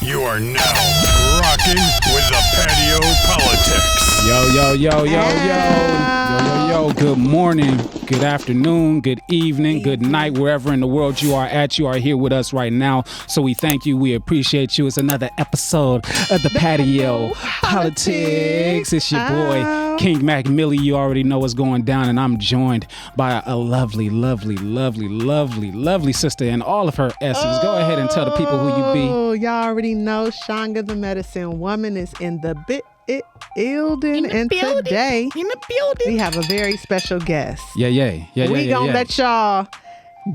You are now rocking with the Patio PolitiCz. Yo. Good morning, good afternoon, good evening, good night, wherever in the world you are at. You are here with us right now. So we thank you. We appreciate you. It's another episode of the Patio PolitiCz. It's your boy, King Mac Millie. You already know what's going down. And I'm joined by a lovely sister in all of her essence. Go ahead and tell the people who you be. Oh, y'all already know Shanga the Medicine Woman is in the building. Today we have a very special guest. We gonna let y'all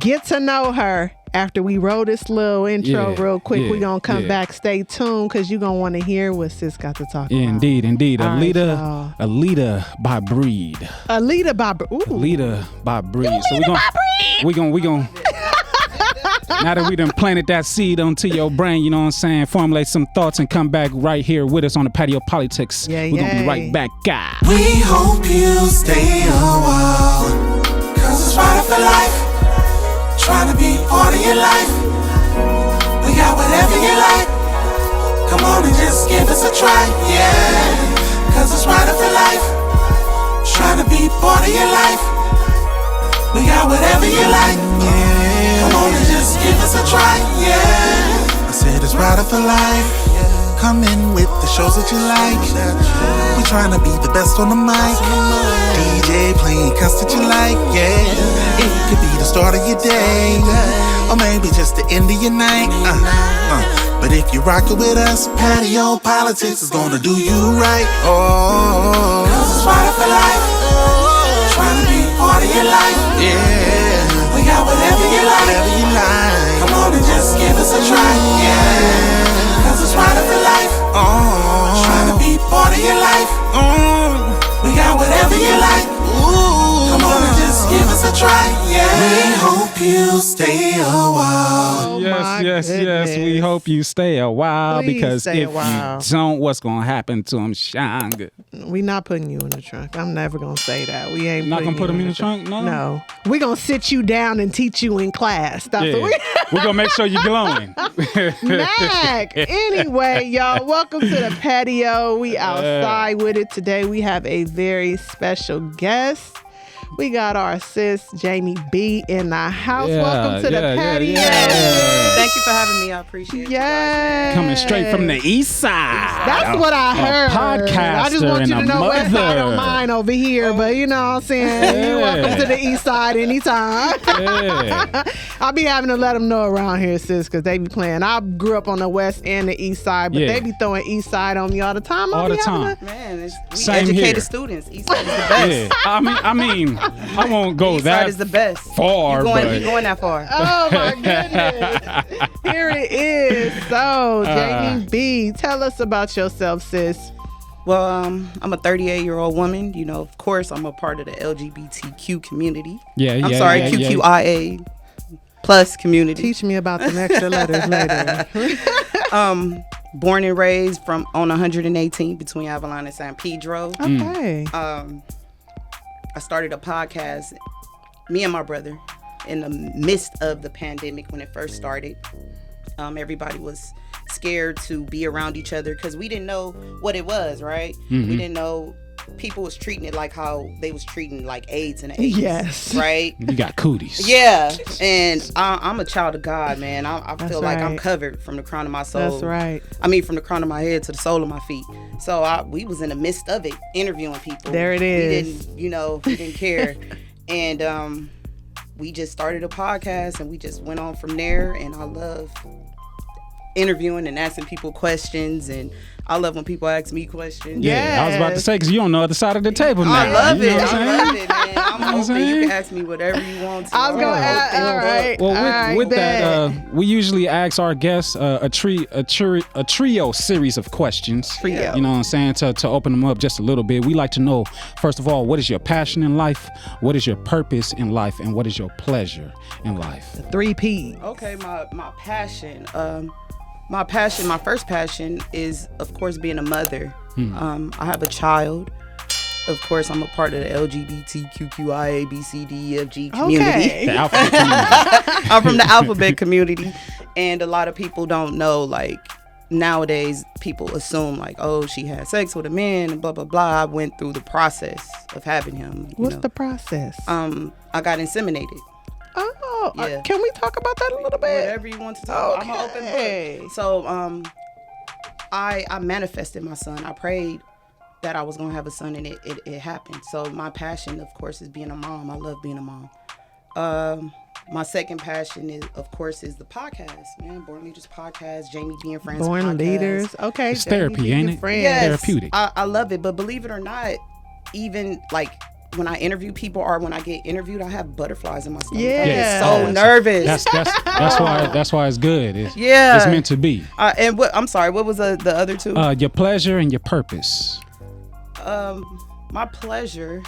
get to know her after we roll this little intro real quick. We gonna come back. Stay tuned because you gonna want to hear what sis got to talk about. Indeed. Leada By Breed. Leada By Breed. Leada By Breed. So we gonna now that we done planted that seed onto your brain, you know what I'm saying, formulate some thoughts and come back right here with us on the Patio PolitiCz. We're gonna be right back, guys. We hope you stay a while, cause it's right for life. Trying to be part of your life. We got whatever you like. Come on and just give us a try, cause it's right for life. Trying to be part of your life. We got whatever you like, come on and just give us a try, I said it's right for life. Come in with the shows that you like. We trying to be the best on the mic. DJ playing cuts that you like, It could be the start of your day, or maybe just the end of your night. But if you rock it with us, Patio PolitiCz is gonna do you right. Oh, cause it's right for life. Trying to be part of your life. We got whatever you like. Come on and just give us a try. Cause it's right for life. Trying to be part of your life. We got whatever you like. Come on and just give us a try. We hope you stay a while. Yes. We hope you stay a while. Please because stay if a while. you don't, what's gonna happen to him, Shanga? We not putting you in the trunk. I'm never gonna say that. We ain't Not gonna put him in the trunk. trunk? No. We gonna sit you down and teach you in class. That's what We're gonna make sure you're glowing. Mac. Anyway, y'all, welcome to the patio. We outside with it today. We have a very special guest. We got our sis Jami B in the house. Welcome to the patio. Thank you for having me. I appreciate it. Yeah. Coming straight from the east side. That's what I heard. Podcaster I just want you to and know a west side mother. of mine over here, but you know what I'm saying? You're welcome to the east side anytime. I'll be having to let them know around here, sis, because they be playing. I grew up on the west and the east side, but they be throwing east side on me all the time. All the time. Man, we Same educated here. students. Eastside is the best. I mean, I won't go Eastside that is the best. far, You but going that far? Oh my goodness. Here it is. So, Jami B, tell us about yourself, sis. Well, I'm a 38-year-old woman. You know, of course, I'm a part of the LGBTQ community. QQIA plus community. Teach me about the extra letters later. Born and raised on 118 between Avalon and San Pedro. Okay. I started a podcast, me and my brother, in the midst of the pandemic when it first started. Everybody was scared to be around each other because we didn't know what it was, right? We didn't know people was treating it like how they was treating like AIDS and AIDS. Yes. Right? you got cooties. Yeah. And I'm a child of God, man. I feel like I'm right. covered from the crown of my soul. That's right. I mean, from the crown of my head to the sole of my feet. So we was in the midst of it, interviewing people. There it is. We didn't care. And we just started a podcast and we just went on from there. And I love interviewing and asking people questions, and I love when people ask me questions. Yeah, I was about to say, because you're on the other side of the table now. I love You know it. what I'm I saying? love it, man. I'm open. You can ask me whatever you want to. I was going to ask, all right. Well, with that, we usually ask our guests a trio series of questions. Trio. You know what I'm saying? To open them up just a little bit. We like to know, first of all, what is your passion in life? What is your purpose in life? And what is your pleasure in life? 3 P. Okay, my passion. My first passion is, of course, being a mother. I have a child. Of course, I'm a part of the LGBTQIA, BCDEFG community. Okay. The alphabet community. I'm from the alphabet community, and a lot of people don't know, like, nowadays people assume like, oh, she had sex with a man and blah blah blah. I went through the process of having him. What's the process? I got inseminated. Oh, yeah. Can we talk about that a little bit? Whatever you want to talk about. I'm an open book. So I manifested my son. I prayed that I was gonna have a son, and it happened. So my passion, of course, is being a mom. I love being a mom. My second passion is the podcast, man. Born Leaders podcast, Jami B and Friends Born podcast. Leaders, okay. It's therapy, ain't it? Yes, therapeutic. I love it, but believe it or not, even like when I interview people or when I get interviewed, I have butterflies in my stomach. Yeah, I get so nervous. That's why it's good. It's meant to be. And I'm sorry, what was the other two? Your pleasure and your purpose. My pleasure,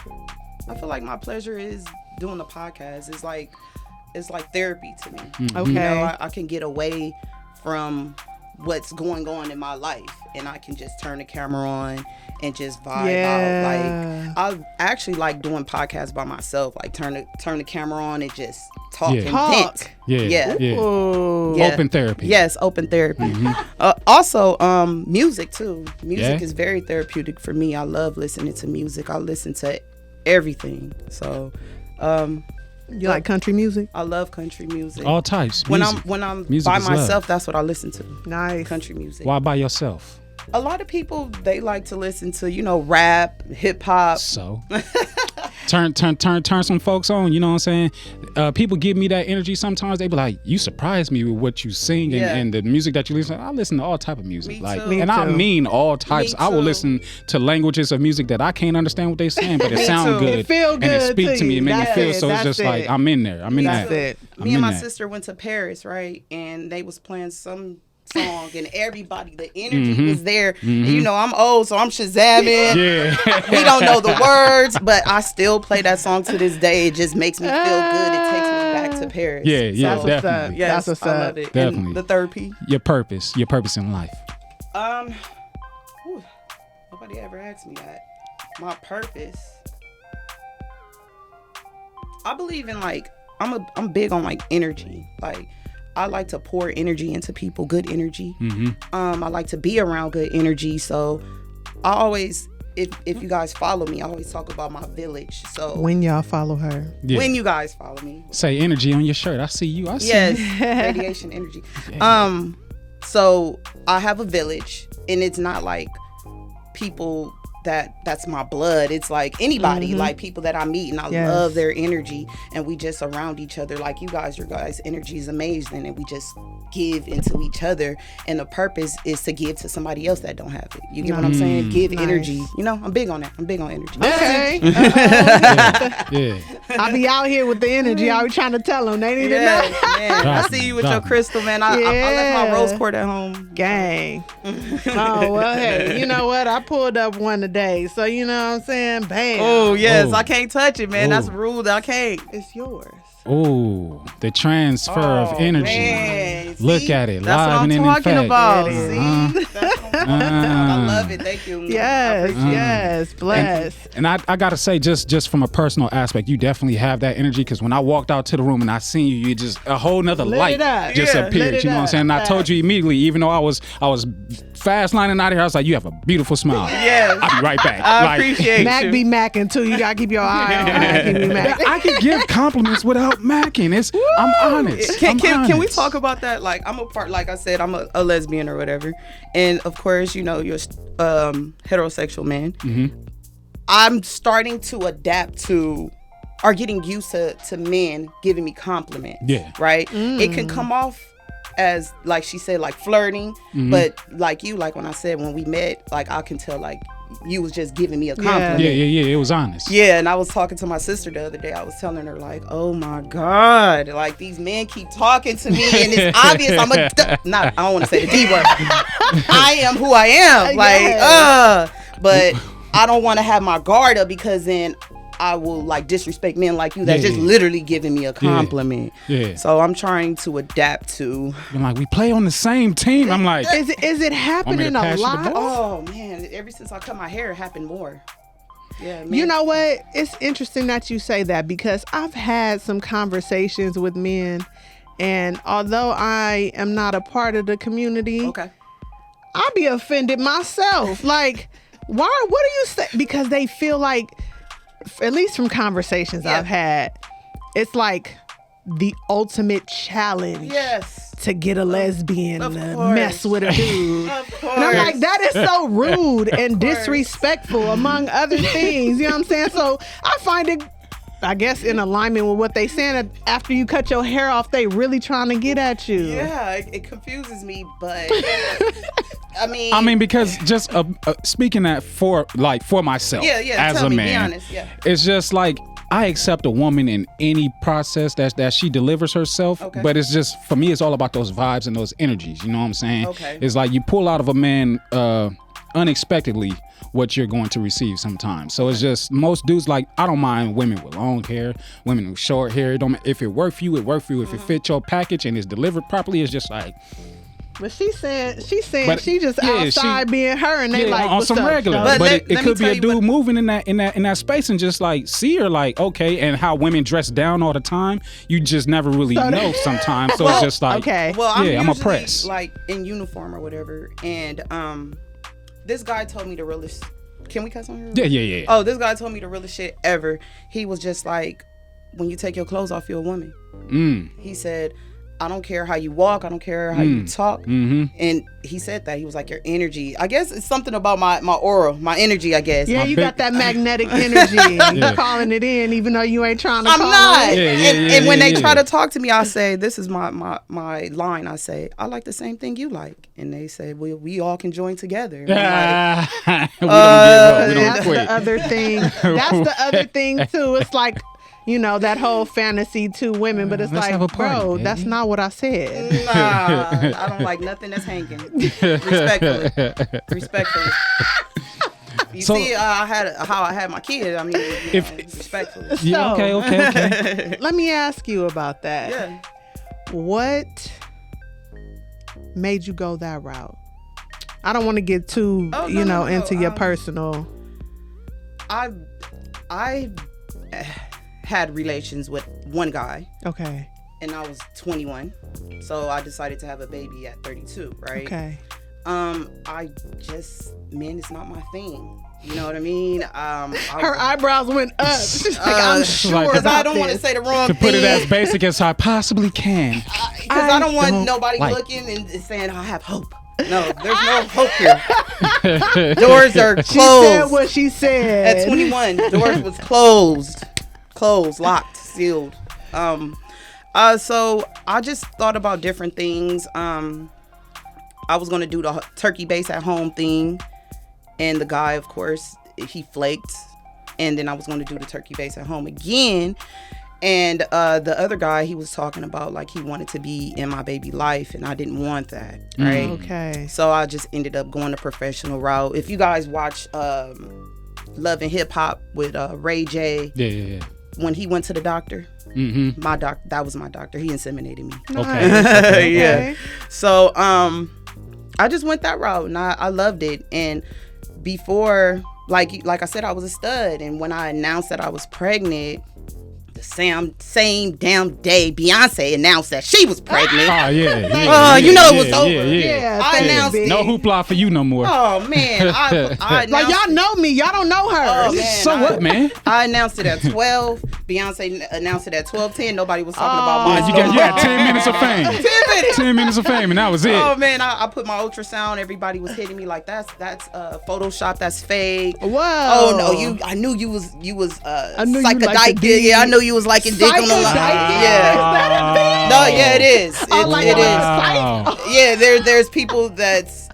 I feel like my pleasure is doing the podcast. It's like therapy to me. Mm-hmm. Okay. You know, I can get away from what's going on in my life, and I can just turn the camera on and just vibe out. Like I actually like doing podcasts by myself, like turn the camera on and just talk and vent. Yeah. Open therapy. Yes, open therapy. Mm-hmm. Also, music too. Music is very therapeutic for me. I love listening to music. I listen to everything. So, you like country music? I love country music. All types. When I'm music by myself, love. That's what I listen to. Nice. Country music. Why by yourself? A lot of people, they like to listen to, rap, hip hop. So turn some folks on, you know what I'm saying? People give me that energy sometimes. They be like, you surprise me with what you sing and the music that you listen to. I listen to all type of music. I mean all types. I will listen to languages of music that I can't understand what they saying, but it sounds good. It feel good. And it speaks to me and make me feel so. It's just like I'm in there. I'm in that. Me and my sister went to Paris, right? And they was playing some song and everybody, the energy was there. And, I'm old, so I'm Shazamming. We don't know the words, but I still play that song to this day. It just makes me feel good. It takes me back to Paris. Definitely. Yes, that's what's I up. love it. Definitely. And the third P. Your purpose in life. Nobody ever asked me that. My purpose. I believe in I'm big on energy. I like to pour energy into people, good energy. I like to be around good energy. So I always, if you guys follow me, I always talk about my village. So when y'all follow her, when you guys follow me, say energy on your shirt. I see you. Yes, radiation energy. So I have a village, and it's not like people that's my blood. It's like anybody, like people that I meet, and I love their energy, and we just around each other. Like your guys' energy is amazing, and we just give into each other, and the purpose is to give to somebody else that don't have it. You get what I'm saying? Give energy. I'm big on that. I'm big on energy. Okay. I be out here with the energy. I was trying to tell them they need to know. Man. I see you with your crystal, man. I left my rose quartz at home. Gang. Oh, well, hey, you know what? I pulled up one today. So, you know what I'm saying? Bam. Oh, yes. I can't touch it, man. That's rude. I can't. It's yours. Oh, the transfer of energy. Man. Look at it. That's live what I'm and talking in about. effect. See? I love it. Thank you. Yes. Bless. And I got to say, just from a personal aspect, you definitely have that energy, because when I walked out to the room and I seen you, just a whole nother light just appeared. You know what I'm saying? And I told you immediately, even though I was fast lining out of here, I was like, you have a beautiful smile. Yes. I'll be right back. I appreciate Mac you. be macking too. You gotta keep your eye on Mac. He be macking. I can give compliments without macking. I'm honest. Can we talk about that? I'm a part, like I said, I'm a lesbian or whatever, and of course, you're heterosexual man. I'm starting to adapt to, or getting used to men giving me compliments. Right. It can come off as, like she said, like flirting, but like when I said when we met, I can tell you was just giving me a compliment. Yeah. It was honest. Yeah, and I was talking to my sister the other day. I was telling her oh my God, these men keep talking to me, and it's obvious I don't want to say the D word. I am who I am. But I don't want to have my guard up, because then I will disrespect men like you that just literally giving me a compliment. So I'm trying to adapt to. I'm we play on the same team. I'm like, is it happening a lot? Oh man, ever since I cut my hair, it happened more. Yeah, man. You know what? It's interesting that you say that, because I've had some conversations with men, and although I am not a part of the community, I be offended myself. Like, why? What do you say? Because they feel like, at least from conversations I've had, it's like the ultimate challenge. Yes. To get a lesbian to mess with a dude. Of course. And I'm like, that is so rude and disrespectful, among other things. You know what I'm saying? So I find it, I guess, in alignment with what they saying, that after you cut your hair off, they really trying to get at you. Yeah, it confuses me, but I mean, because just speaking that for myself, as a man, be honest, it's just like, I accept a woman in any process that she delivers herself, but it's just, for me, it's all about those vibes and those energies. You know what I'm saying? Okay. It's like you pull out of a man unexpectedly what you're going to receive sometimes. So it's just, most dudes, like, I don't mind women with long hair, women with short hair. It don't, if it work for you, it work for you. If it fit your package and is delivered properly, it's just like. But she's saying she just outside being her, and they like on some regular. But it could be a dude moving in that space and just like see her like, okay, and how women dress down all the time, you just never really know sometimes. So it's just like, well, I'm oppressed, like in uniform or whatever, and this guy told me the realest. Can we cuss on here? Yeah. Oh, this guy told me the realest shit ever. He was just like, when you take your clothes off, you're a woman. He said, I don't care how you walk. I don't care how you talk. And he said that. He was like, your energy. I guess it's something about my aura, my energy, I guess. Yeah, you got that magnetic energy. You're calling it in, even though you ain't trying to call not. it. And when they try to talk to me, I say, this is my line. I say, I like the same thing you like. And they say, well, we all can join together. And I'm like, that's the other thing. That's the other thing, too. It's like, you know, that whole fantasy, two women, but it's like, bro, that's not what I said. Nah, I don't like nothing that's hanging. Respectfully. You see, I had my kid. I mean, respectfully. Yeah, okay. Let me ask you about that. Yeah. What made you go that route? I don't want to get too, into your personal. I had relations with one guy. Okay. And I was 21. So I decided to have a baby at 32, right? Okay. Men is not my thing. You know what I mean? Her eyebrows went up. She's like, I'm sure because I don't want to say the wrong thing. To put it as basic as I possibly can. Because I don't want nobody looking and saying I have hope. No, there's no hope here. Doors are closed. She said what she said. At 21, doors was closed, locked, sealed. So I just thought about different things. I was gonna do the turkey base at home thing, and the guy, of course, he flaked. And then I was gonna do the turkey base at home again. And the other guy, he was talking about like he wanted to be in my baby life, and I didn't want that, right? Okay. So I just ended up going the professional route. If you guys watch Love and Hip Hop with Ray J, yeah. When he went to the doctor, that was my doctor. He inseminated me. Okay. Yeah. So I just went that route, and I loved it. And before, like I said, I was a stud, and when I announced that I was pregnant, the same damn day Beyonce announced that she was pregnant. Oh yeah. It was over. Yeah, I announced no hoopla for you no more. Oh man, I like y'all know me, y'all don't know her. Oh, man, so what, man? I announced it at 12. Beyonce announced it at 12:10. Nobody was talking about my story. You had 10 minutes of fame. 10 minutes of fame, and that was it. Oh man, I put my ultrasound. Everybody was hitting me like that's Photoshop. That's fake. Whoa. Oh no, I knew you was psychodelic. Yeah, I knew you was liking dick on the line. Yeah. Is that a thing? No, yeah, it is. It is. Yeah, there's people that's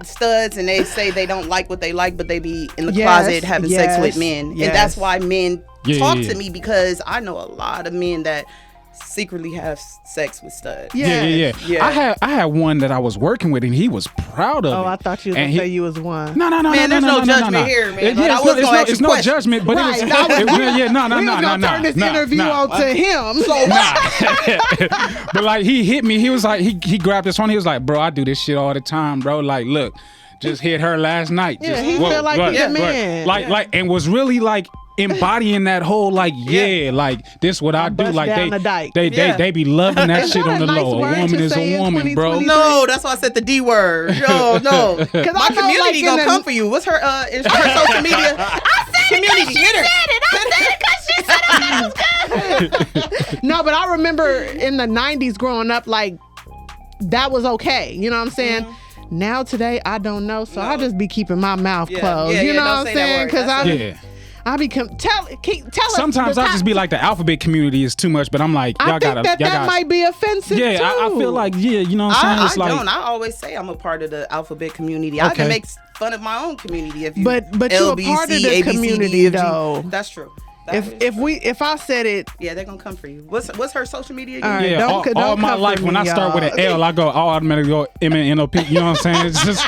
studs, and they say they don't like what they like, but they be in the closet having sex with men, and that's why men talk to me, because I know a lot of men that secretly have sex with studs. Yeah. I had one that I was working with, and he was proud of it. Oh, I thought you were gonna say you was one. No. Man, there's no judgment here, man. It's no judgment, but right. it was. No. We was gonna turn this interview on to him. So but like he hit me. He was like he grabbed his phone. He was like, bro, I do this shit all the time, bro. Like, look, just hit her last night. Yeah, he felt like he's a man. Like, and was really like embodying that whole like like this what I do, like they be loving that shit on the low. A woman is a woman, bro. No, that's why I said the D word. No, my community gonna come for you. What's her is her social media? I said community. I said it because she said it. I was good. No, but I remember in the 90s growing up, like that was okay. You know what I'm saying? Mm-hmm. Now today I don't know, so I just be keeping my mouth closed. You know what I'm saying? Because I become tell us. Sometimes I just be like the alphabet community is too much, but I'm like y'all gotta. That might be offensive. Yeah, too. I feel like you know what I'm saying. It's I don't. I always say I'm a part of the alphabet community. I can make fun of my own community if you. But you're a part of the community though. That's true. If I said it, they're gonna come for you. What's her social media again? Right, don't all my life when I start with an L, I go automatically go MNOP. You know what I'm saying? It's just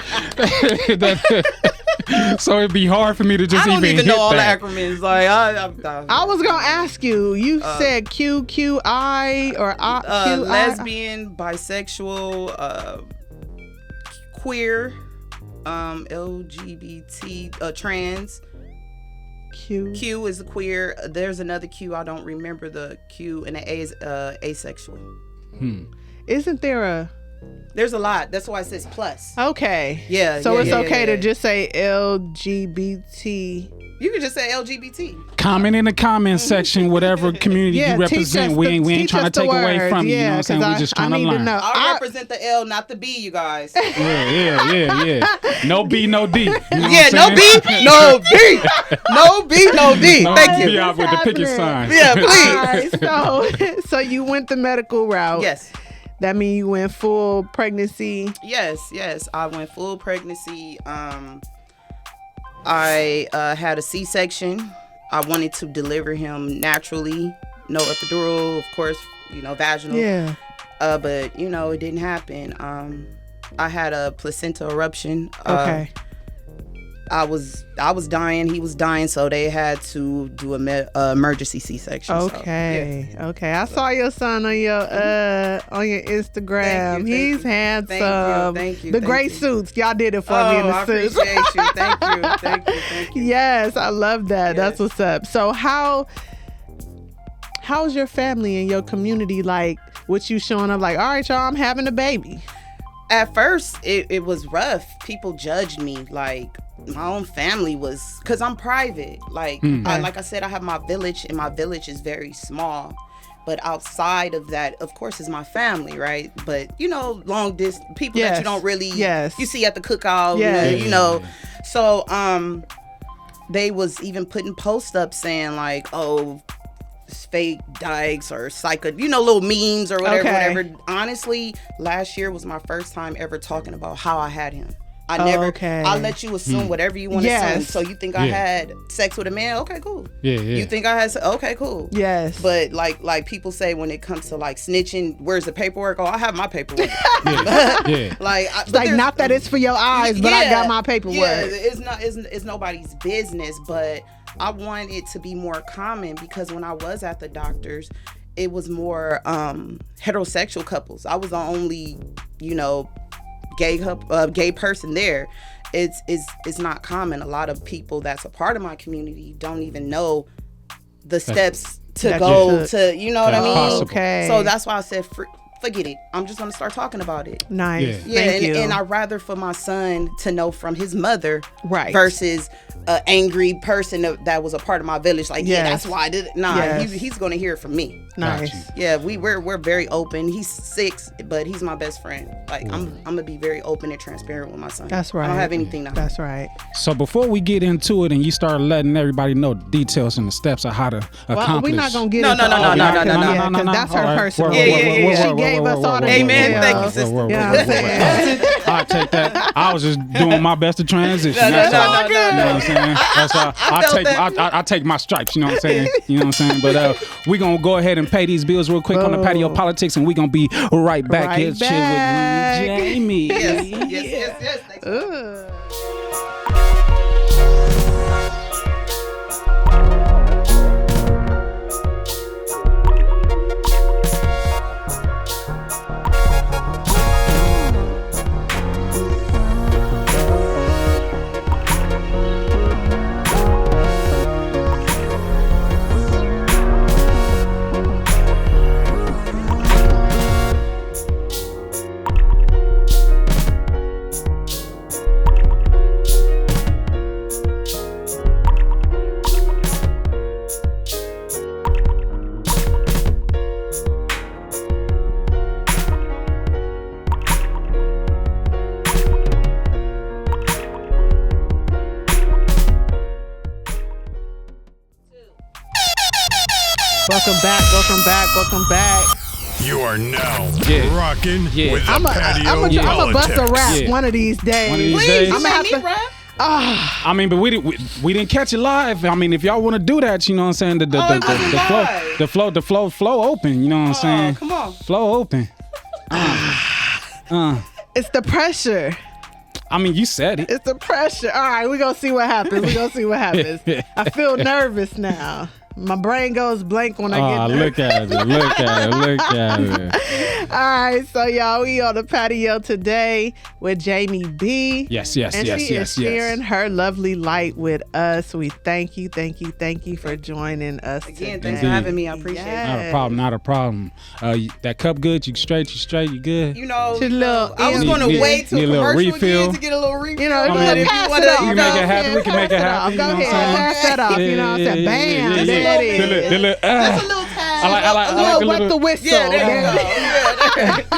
so it'd be hard for me to just even hit know all that. the acronyms. Like I was gonna ask you. You said QQI or QI? Lesbian, bisexual, queer, LGBT, trans. Q is queer. There's another Q. I don't remember the Q, and the A is asexual. Isn't there a? There's a lot. That's why it says plus. Okay. Yeah. So it's okay to just say LGBT. You can just say LGBT. Comment in the comment section, whatever community you represent. We ain't trying to take away from you. You know what I'm saying? We just trying to learn. I represent the L, not the B, you guys. Yeah. No B, no D. You know no B, no D. No B, no D. Thank you. Be out with the picket signs. Yeah, please. All right, so you went the medical route. Yes. That means you went full pregnancy. Yes. I went full pregnancy. I had a C-section. I wanted to deliver him naturally. No epidural, of course, vaginal. Yeah. But, it didn't happen. I had a placenta eruption. Okay. I was dying. He was dying, so they had to do a emergency C-section. Okay. So, okay. I saw your son on your Instagram. He's handsome. Thank you. The gray suits. Y'all did it for me in the suits. I appreciate you. Thank you. Yes, I love that. Yes. That's what's up. So how's your family and your community like with you showing up like, all right, y'all, I'm having a baby? At first, it was rough. People judged me. Like, my own family was, because I'm private. Like, like I said, I have my village, and my village is very small. But outside of that, of course, is my family, right? But, long distance, people that you don't really, you see at the cookout, So, they was even putting posts up saying, like, fake dykes or psycho, little memes or whatever. Honestly, last year was my first time ever talking about how I had him. I let you assume whatever you want to assume. So you think I had sex with a man? Okay, cool. Yeah. You think I had okay, cool. Yes. But like people say when it comes to like snitching, where's the paperwork? Oh, I have my paperwork. Like not that it's for your eyes, but I got my paperwork. Yeah, it's nobody's business, but I want it to be more common because when I was at the doctor's, it was more heterosexual couples. I was the only, gay person there. It's not common. A lot of people that's a part of my community don't even know the steps to go to, you know what I mean? Possible. Okay. So that's why I said forget it. I'm just gonna start talking about it. Nice. Yeah, and I'd rather for my son to know from his mother, right, versus an angry person that was a part of my village. Like, that's why I did it. Nah, he's gonna hear it from me. Nice. Yeah, we're very open. He's 6, but he's my best friend. Like, I'm gonna be very open and transparent with my son. That's right. I don't have anything to hide. That's right. So before we get into it and you start letting everybody know the details and the steps of how to accomplish. We're not gonna get into all that. No. Because that's her personal. Yeah. She gave us all the Amen. details. Thank you, sister. You know what I'm saying? I take that. I was just doing my best to transition. No. You know what I'm saying? That's why I take my stripes. You know what I'm saying? You know what I'm saying? But we're gonna go ahead and pay these bills real quick on the Patio PolitiCz, and we're gonna be right back here. Chill with Jami. Yes. Thanks. Welcome back. You are now rocking with the I'm Patio a bust a Politics. rap one of these days. Please, you make me rap. I mean, but we didn't catch it live. I mean, if y'all want to do that, you know what I'm saying? The flow open. You know what I'm saying? Come on, flow open. It's the pressure. I mean, you said it. It's the pressure. All right, we're gonna see what happens. I feel nervous now. My brain goes blank when I get nervous. Look at it. All right, so y'all, we on the patio today with Jami B. Yes. And she is sharing her lovely light with us. We thank you for joining us again. Today. Thanks for having me. I appreciate it. Not a problem. That cup good? You straight, you good? You know, I was going to wait till commercial again to get a little refill. You know, if you want to make it happen, we can make it happen. Go ahead, pass that off. You know what I'm saying? Bam, there it is. That's a little tag. I like wet the whistle. Yeah, there you go.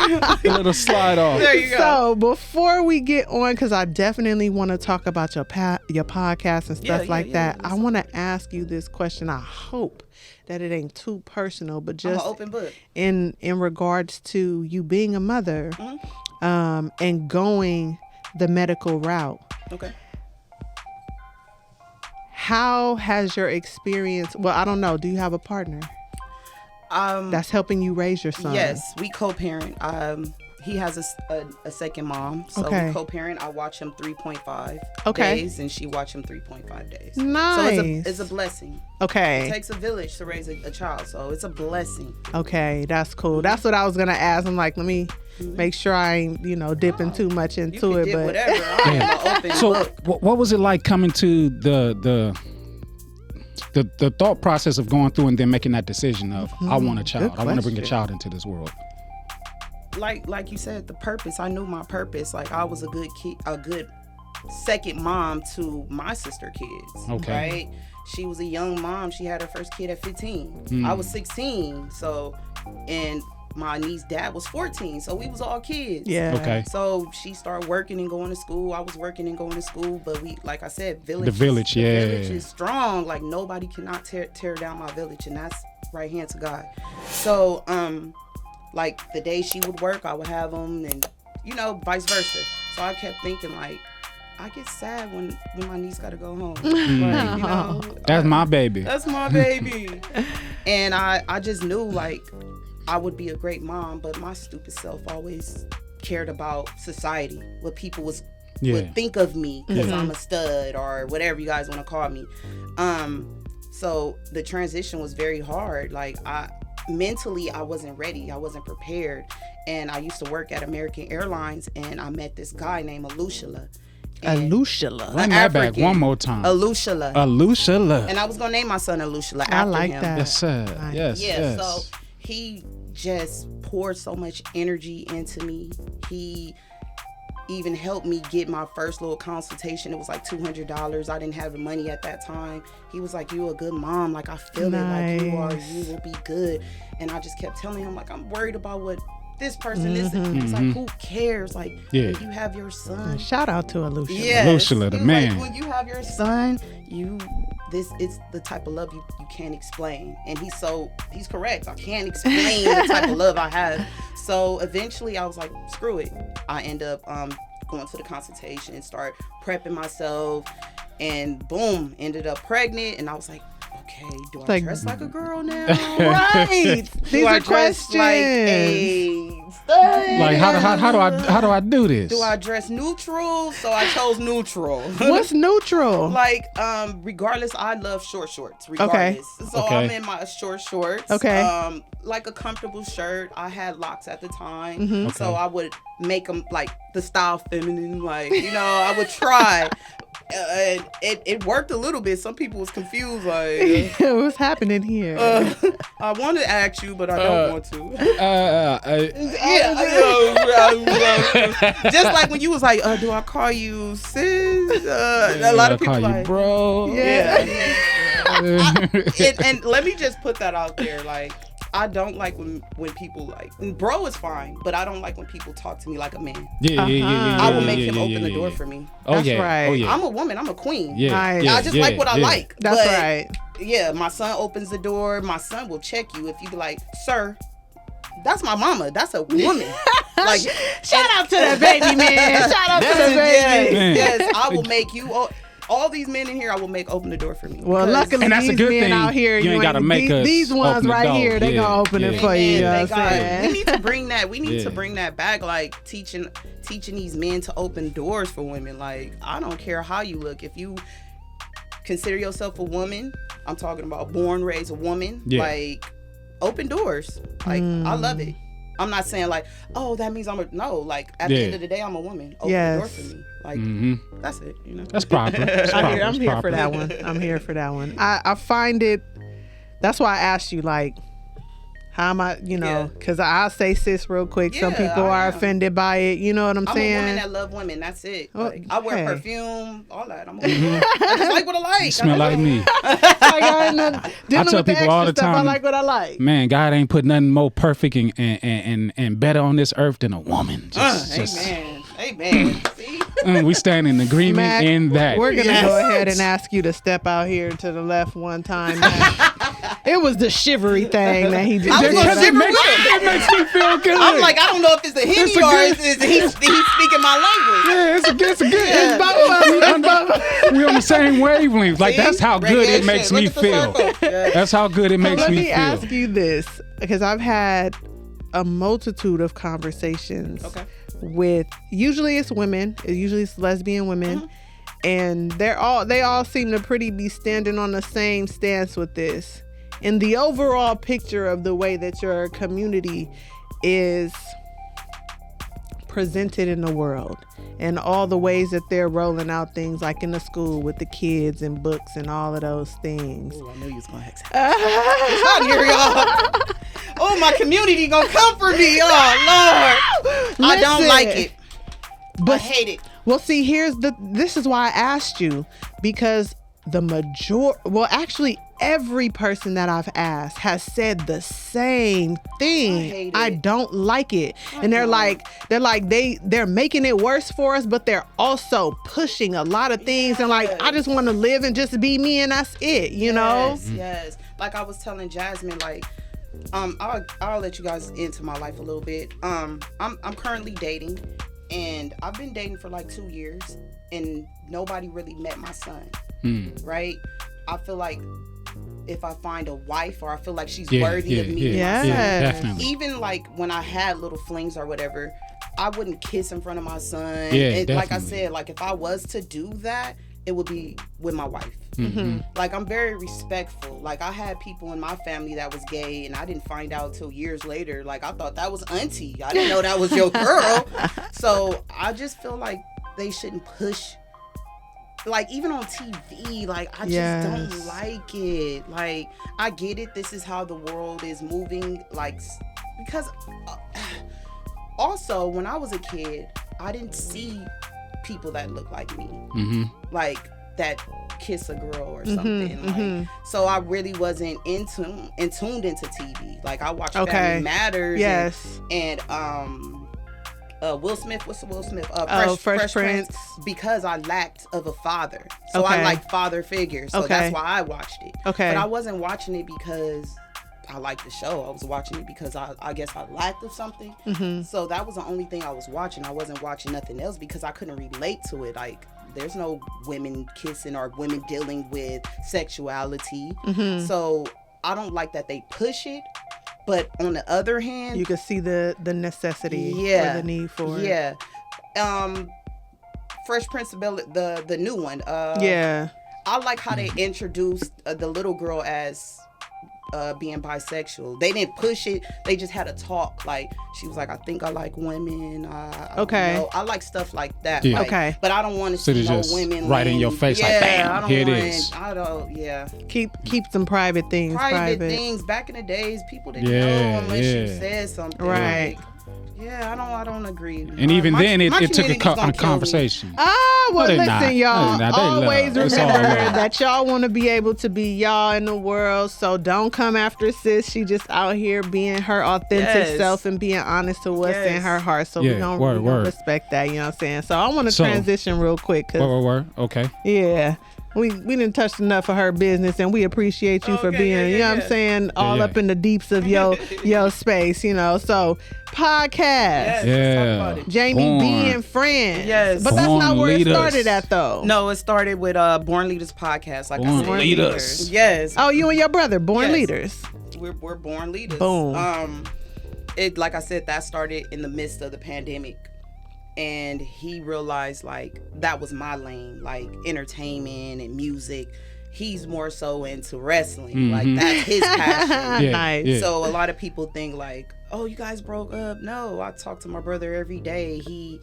A little slide off. There you go. So before we get on, because I definitely want to talk about your podcast and stuff like that, I want to ask you this question. I hope that it ain't too personal, but just I'm an open book. in regards to you being a mother, and going the medical route. Okay. How has your experience? Well, I don't know. Do you have a partner that's helping you raise your son? Yes, we co-parent. He has a second mom, so we co-parent. I watch him 3.5 days, and she watch him 3.5 days. Nice. So it's a blessing. Okay. It takes a village to raise a child, so it's a blessing. Okay, that's cool. That's what I was gonna ask. I'm like, let me make sure I ain't, dipping too much into it. Dip but whatever. I am an open book. What was it like coming to the thought process of going through and then making that decision of I want a child. I want to bring a child into this world. Like you said, the purpose. I knew my purpose. Like I was a good kid, a good second mom to my sister kids. Okay. Right? She was a young mom. She had her first kid at 15. I was 16. So, and my niece's dad was 14. So we was all kids. Yeah. Okay. So she started working and going to school. I was working and going to school. But we, like I said, the village is strong. Like nobody cannot tear down my village, and that's right hand to God. So, like the day she would work, I would have them, and vice versa. So I kept thinking, like, I get sad when my niece got to go home. That's my baby. That's my baby. And I just knew, like, I would be a great mom, but my stupid self always cared about society, what people would think of me because I'm a stud or whatever you guys want to call me. So the transition was very hard. Like mentally, I wasn't ready. I wasn't prepared. And I used to work at American Airlines, and I met this guy named Alushala. Run that back one more time. Alushala. And I was going to name my son Alushala after him. I like that. Yes, sir. Yes. So he just poured so much energy into me. He even helped me get my first little consultation. It was like $200. I didn't have the money at that time. He was like, "You a good mom. Like, I feel it. Like, you will be good." And I just kept telling him, like, I'm worried about what this person is. It's like, who cares? Like, when you have your son. Shout out to Alushala. Yes. Alushala, the man. Like, when you have your son, it's the type of love you can't explain. And he's correct. I can't explain the type of love I have. So eventually I was like, screw it. I end up going to the consultation, start prepping myself, and boom, ended up pregnant. And I do I dress like a girl now? Right. These are questions. Like a stud? Like how do I do this? Do I dress neutral? So I chose neutral. What's neutral? Like regardless, I love short shorts. Regardless. So I'm in my short shorts. Okay. Like a comfortable shirt. I had locks at the time, so I would make them like the style feminine. Like I would try. It worked a little bit. Some people was confused, like what's happening here? I want to ask you, but I don't want to. Just like when you was like, do I call you sis? A lot of people call like, you bro. Yeah. And let me just put that out there, like, I don't like when people like, bro is fine, but I don't like when people talk to me like a man. I will make him open the door for me. That's right. I'm a woman. I'm a queen. I just like what I like. That's right. my son opens the door. My son will check you if you be like, sir, that's my mama. That's a woman. Like, shout out to that baby, man. Shout out to the baby. Yes, I will make you. All these men in here, I will make open the door for me. Well, luckily, that's these a good men thing. out here, you ain't got to make us these ones open right the door. here, they gonna open it for you. We need to bring that. We need to bring that back. Like teaching these men to open doors for women. Like, I don't care how you look. If you consider yourself a woman, I'm talking about born, raised a woman. Yeah. Like, open doors. Like, I love it. I'm not saying like, oh, that means no. Like, at the end of the day, I'm a woman. Open the door for me. Like, that's it. You know, that's proper. I'm here for that one. I'm here for that one. I find it. That's why I asked you, like, how am I? You know, because I'll say sis real quick. Some people are offended by it. You know what I'm saying? I'm a woman that love women. That's it. Like, I wear perfume, all that. I'm a woman. I just like what I like. You smell like me. I tell people all the time. I like what I like. Man, God ain't put nothing more perfect and better on this earth than a woman. Amen. See? We stand in agreement Mac, in that. We're going to go ahead and ask you to step out here to the left one time. It was the shivery thing that he did. It makes me feel good. I'm like, I don't know if it's a Henny or he's speaking my language. Yeah, it's good. It's both. We on the same wavelength. Like, that's how good it makes me feel. That's how good it makes me feel. Let me ask you this, because I've had a multitude of conversations with, usually it's women, usually it's lesbian women, and they all seem to pretty be standing on the same stance with this. In the overall picture of the way that your community is presented in the world and all the ways that they're rolling out things, like in the school with the kids and books and all of those things. Oh, I knew you was gonna ask that. Here, y'all. Oh, my community gonna come for me. Oh, Lord. Listen, I don't like it. But I hate it. Well, see, this is why I asked you, because every person that I've asked has said the same thing. I don't like it. And they're making it worse for us, but they're also pushing a lot of things. And like, I just want to live and just be me, and that's it, you know? Yes. Like I was telling Jasmine, like, I'll let you guys into my life a little bit. I'm currently dating, and I've been dating for like 2 years, and nobody really met my son. Right? I feel like if I find a wife, or I feel like she's worthy of me, definitely. Even like when I had little flings or whatever, I wouldn't kiss in front of my son. Like I said, like if I was to do that, it would be with my wife. Like, I'm very respectful. Like, I had people in my family that was gay, and I didn't find out till years later. Like, I thought that was auntie. I didn't know that was your girl. So I just feel like they shouldn't push. Like, even on TV, like, I just don't like it. Like, I get it. This is how the world is moving. Like, because also, when I was a kid, I didn't see people that look like me. Like, that kiss a girl or something. Like, so I really wasn't tuned into TV. Like, I watched Family Matters. And Will Smith. What's the Will Smith? Fresh Prince. Because I lacked of a father. So I like father figures. So that's why I watched it. But I wasn't watching it because I liked the show. I was watching it because I guess I lacked of something. So that was the only thing I was watching. I wasn't watching nothing else because I couldn't relate to it. Like, there's no women kissing or women dealing with sexuality. So I don't like that they push it. But on the other hand, you can see the necessity or the need for it. Fresh Prince of Bel-Air, the new one. I like how they introduced the little girl as being bisexual. They didn't push it. They just had a talk. Like, she was like, I think I like women. I like stuff like that. Like, but I don't want to see no women right in your face. Like, bam, here it is. I don't. Keep some private things. Private things. Back in the days, people didn't know unless you said something. Right. Like, I don't agree. And even then, it took a conversation. Well, listen, y'all. Always remember that y'all want to be able to be y'all in the world. So don't come after sis. She just out here being her authentic self and being honest to what's in her heart. So we're going to respect that. You know what I'm saying? So I want to transition real quick. Word. Okay. Yeah. we didn't touch enough of her business, and we appreciate you for being, you know what I'm saying, all up in the deeps of your space, you know. So podcast. Jami B and Friends. Yes. But that's not where it started at, though. No, it started with Born Leaders podcast. Like Born I said, Leaders. Yes. Oh, you and your brother, Born Leaders. We're born leaders. Boom. It, like I said, that started in the midst of the pandemic, and he realized like that was my lane, like entertainment and music. He's more so into wrestling, like that's his passion. Nice. So a lot of people think like, oh, you guys broke up. No, I talk to my brother every day. He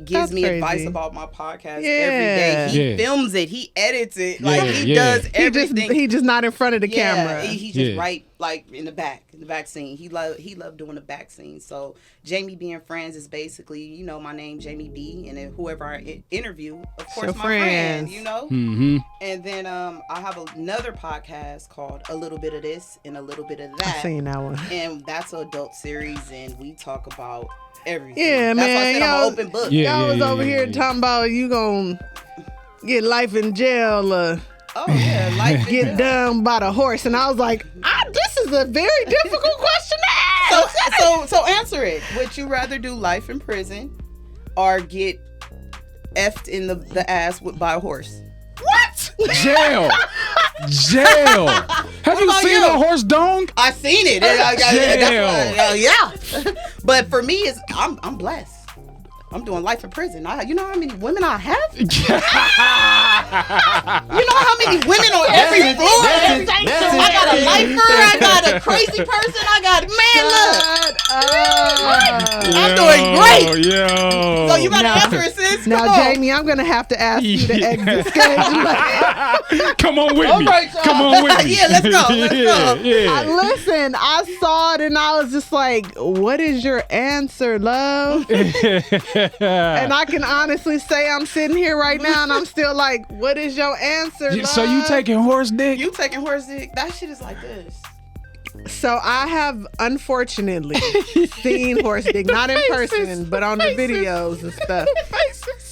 gives me advice about my podcast every day. He films it. He edits it. Like he does everything. He just not in front of the camera. He just right like in the back scene. He loved doing the back scene. So Jami B and Friends is basically, you know, my name Jami B, and then whoever I interview, of course, my friend, you know. Mm-hmm. And then I have another podcast called A Little Bit of This and A Little Bit of That. I've seen that one. And that's an adult series, and we talk about everything. Yeah, that's man. Why I said I'm an open book. Y'all was over here talking about you gonna get life in jail. Life get done by the horse, and I was like, this is a very difficult question to ask. So answer it. Would you rather do life in prison or get effed in the ass by a horse? What? Jail. Have you seen a horse dong? I seen it. Jail. But for me, I'm blessed. I'm doing life in prison. You know how many women I have? You know how many women on every floor? I got a lifer. I got a crazy person. I got I'm doing great. Yo. So you got to answer it, sis. Now, Jami, I'm gonna have to ask you to exit schedule. Come on with me. Right, come on with me. Yeah, let's go. Listen, I saw it and I was just like, "What is your answer, love?" And I can honestly say I'm sitting here right now and I'm still like, what is your answer, love? So you taking horse dick? You taking horse dick? That shit is like this. So I have unfortunately seen horse dick, not in person, but on the videos and stuff.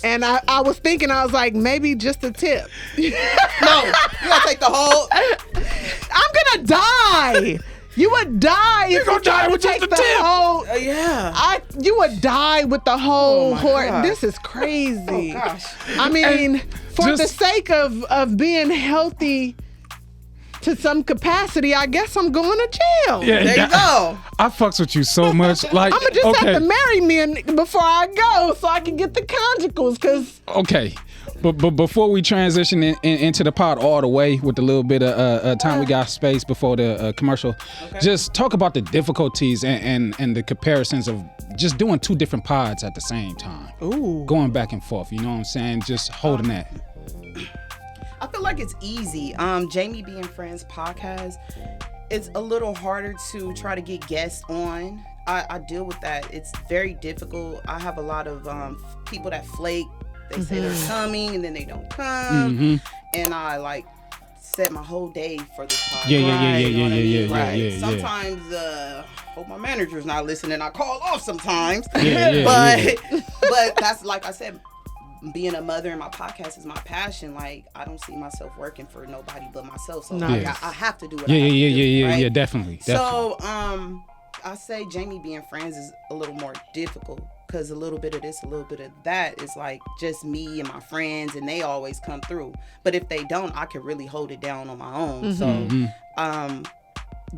And I was thinking, I was like, maybe just a tip. No, you gotta take the whole. I'm gonna die. You would die if you die with just the tip. Whole, you would die with the whole horse. This is crazy. Oh gosh. I mean, for the sake of being healthy to some capacity, I guess I'm going to jail. There you go. I fucks with you so much. Like, I'm gonna just have to marry me before I go so I can get the conjugals. Okay. But before we transition into the pod all the way with the little bit of time we got space before the commercial, just talk about the difficulties and the comparisons of just doing two different pods at the same time. Ooh. Going back and forth, you know what I'm saying? Just holding that. I feel like it's easy. Jami B and Friends podcast, it's a little harder to try to get guests on. I deal with that. It's very difficult. I have a lot of people that flake. They say they're coming and then they don't come. And I like set my whole day for this podcast. Yeah. Sometimes hope my manager's not listening. I call off sometimes. But that's like I said, being a mother and my podcast is my passion. Like I don't see myself working for nobody but myself. So I have to do what I have to do. Right? Yeah, definitely. So I say Jami B and Friends is a little more difficult. Because a little bit of this, a little bit of that is like just me and my friends, and they always come through. But if they don't, I can really hold it down on my own. So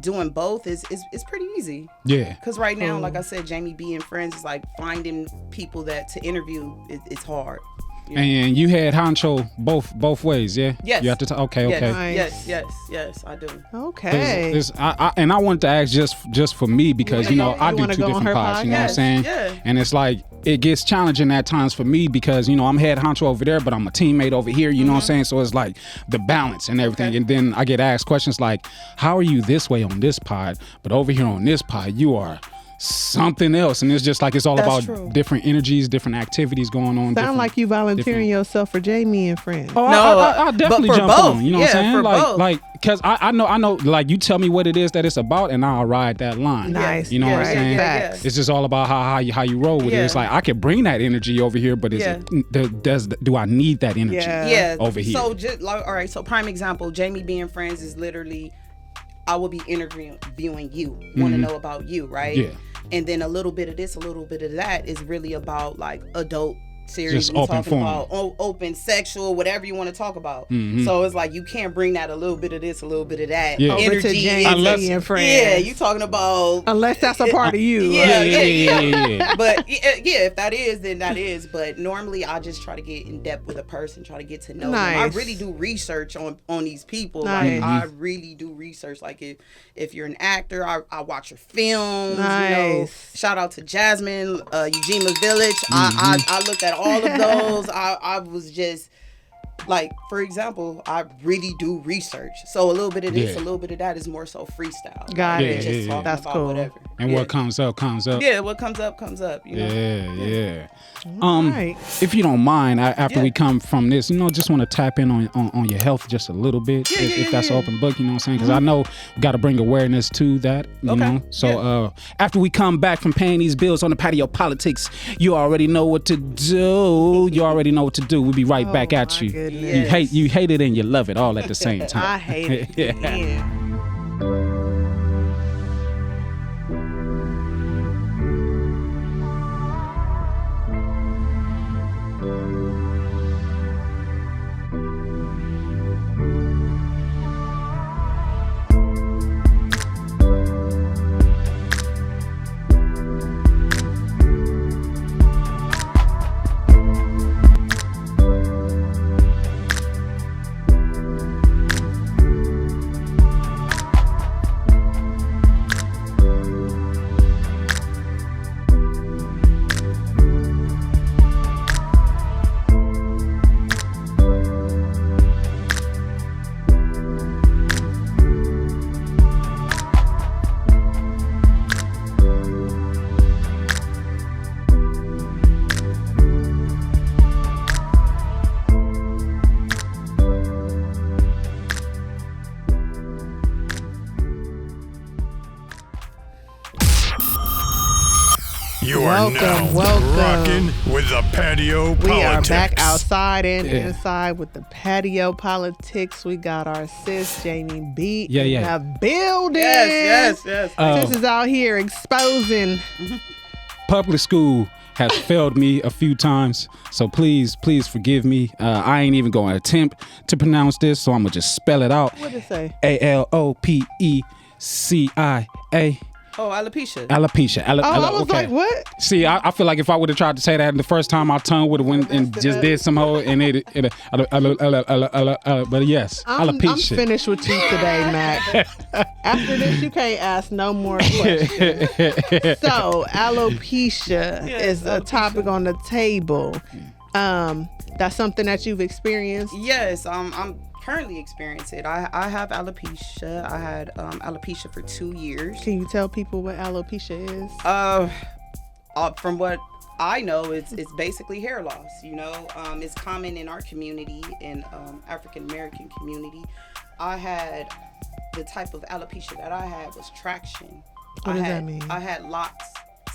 doing both is pretty easy. Yeah. Because right now, like I said, Jami B and Friends is like finding people that to interview. It's hard. You know? And you had Honcho both ways, yeah? Yes. You have to okay. Nice. Yes, I do. Okay. I wanted to ask just for me because, I do two different pods, you know what I'm saying? Yeah. And it's like, it gets challenging at times for me because, I'm head honcho over there, but I'm a teammate over here, you know what I'm saying? So it's like the balance and everything. Okay. And then I get asked questions like, how are you this way on this pod, but over here on this pod, you are something else, and it's just like it's all That's about true. different energies, different activities going on. Sound like you volunteering yourself for Jami and friends. Oh, No, I definitely but for jump both. on. You know Yeah, what I'm saying? for both. Like, because I know. Like, you tell me what it is that it's about, and I'll ride that line. Nice. You know what I'm Right. saying? Facts. It's just all about how you roll with it. Yeah. It's like I could bring that energy over here, but do I need that energy? Yeah. Over here. So just like, all right. So prime example, Jami B and friends is literally, I will be interviewing you, want to know about you, right? Yeah. And then a little bit of this, a little bit of that is really about like adult series. Just we open talking forum. about open, sexual, whatever you want to talk about. So it's like you can't bring that a little bit of this, a little bit of that Yeah. Over to energy. Jami and friends. Yeah, you talking about. Unless that's a part of you. Yeah. But yeah, if that is, then that is. But normally I just try to get in depth with a person, try to get to know them. I Nice. really do research on these people. Nice. Like I really do research. Like if you're an actor, I watch your films. Nice. You know, shout out to Jasmine, Ujima Village. I looked at all of those. I was just like, for example, I really do research. So a little bit of this, Yeah. a little bit of that is more so freestyle. Got Yeah, it. yeah, Just yeah. talking That's about cool. whatever. And yeah. what comes up, comes up. Yeah, what comes up, comes up. You know? Yeah. Right. If you don't mind, after Yeah. we come from this, just want to tap in on your health just a little bit, if that's an open book, you know what I'm saying? Because I know we got to bring awareness to that, you Okay. know? So after we come back from paying these bills on the Patio Politics, you already know what to do. You already know what to do. We'll be right back at my you. goodness. You hate it and you love it all at the same time. I hate it. Yeah. Yeah. You are now welcome. rocking with the Patio Politics. We are back outside and inside with the Patio Politics. We got our sis Jami B in the building. Yes. Sis is out here exposing. Public school has failed me a few times, so please forgive me. I ain't even going to attempt to pronounce this, so I'm going to just spell it out. What did it say? ALOPECIA. Oh, alopecia. Alopecia. I was like, what? See, I feel like if I would have tried to say that the first time, my tongue would have went and just did some whole, and but yes, I'm alopecia. finished with you today, Mac. After this, you can't ask no more questions. So, alopecia is a topic on the table. That's something that you've experienced? Yes, I'm currently experiencing it. I have alopecia. I had alopecia for 2 years. Can you tell people what alopecia is? From what I know, it's basically hair loss. It's common in our community, in African American community. I had the type of alopecia that I had was traction. What does that mean? I had locks.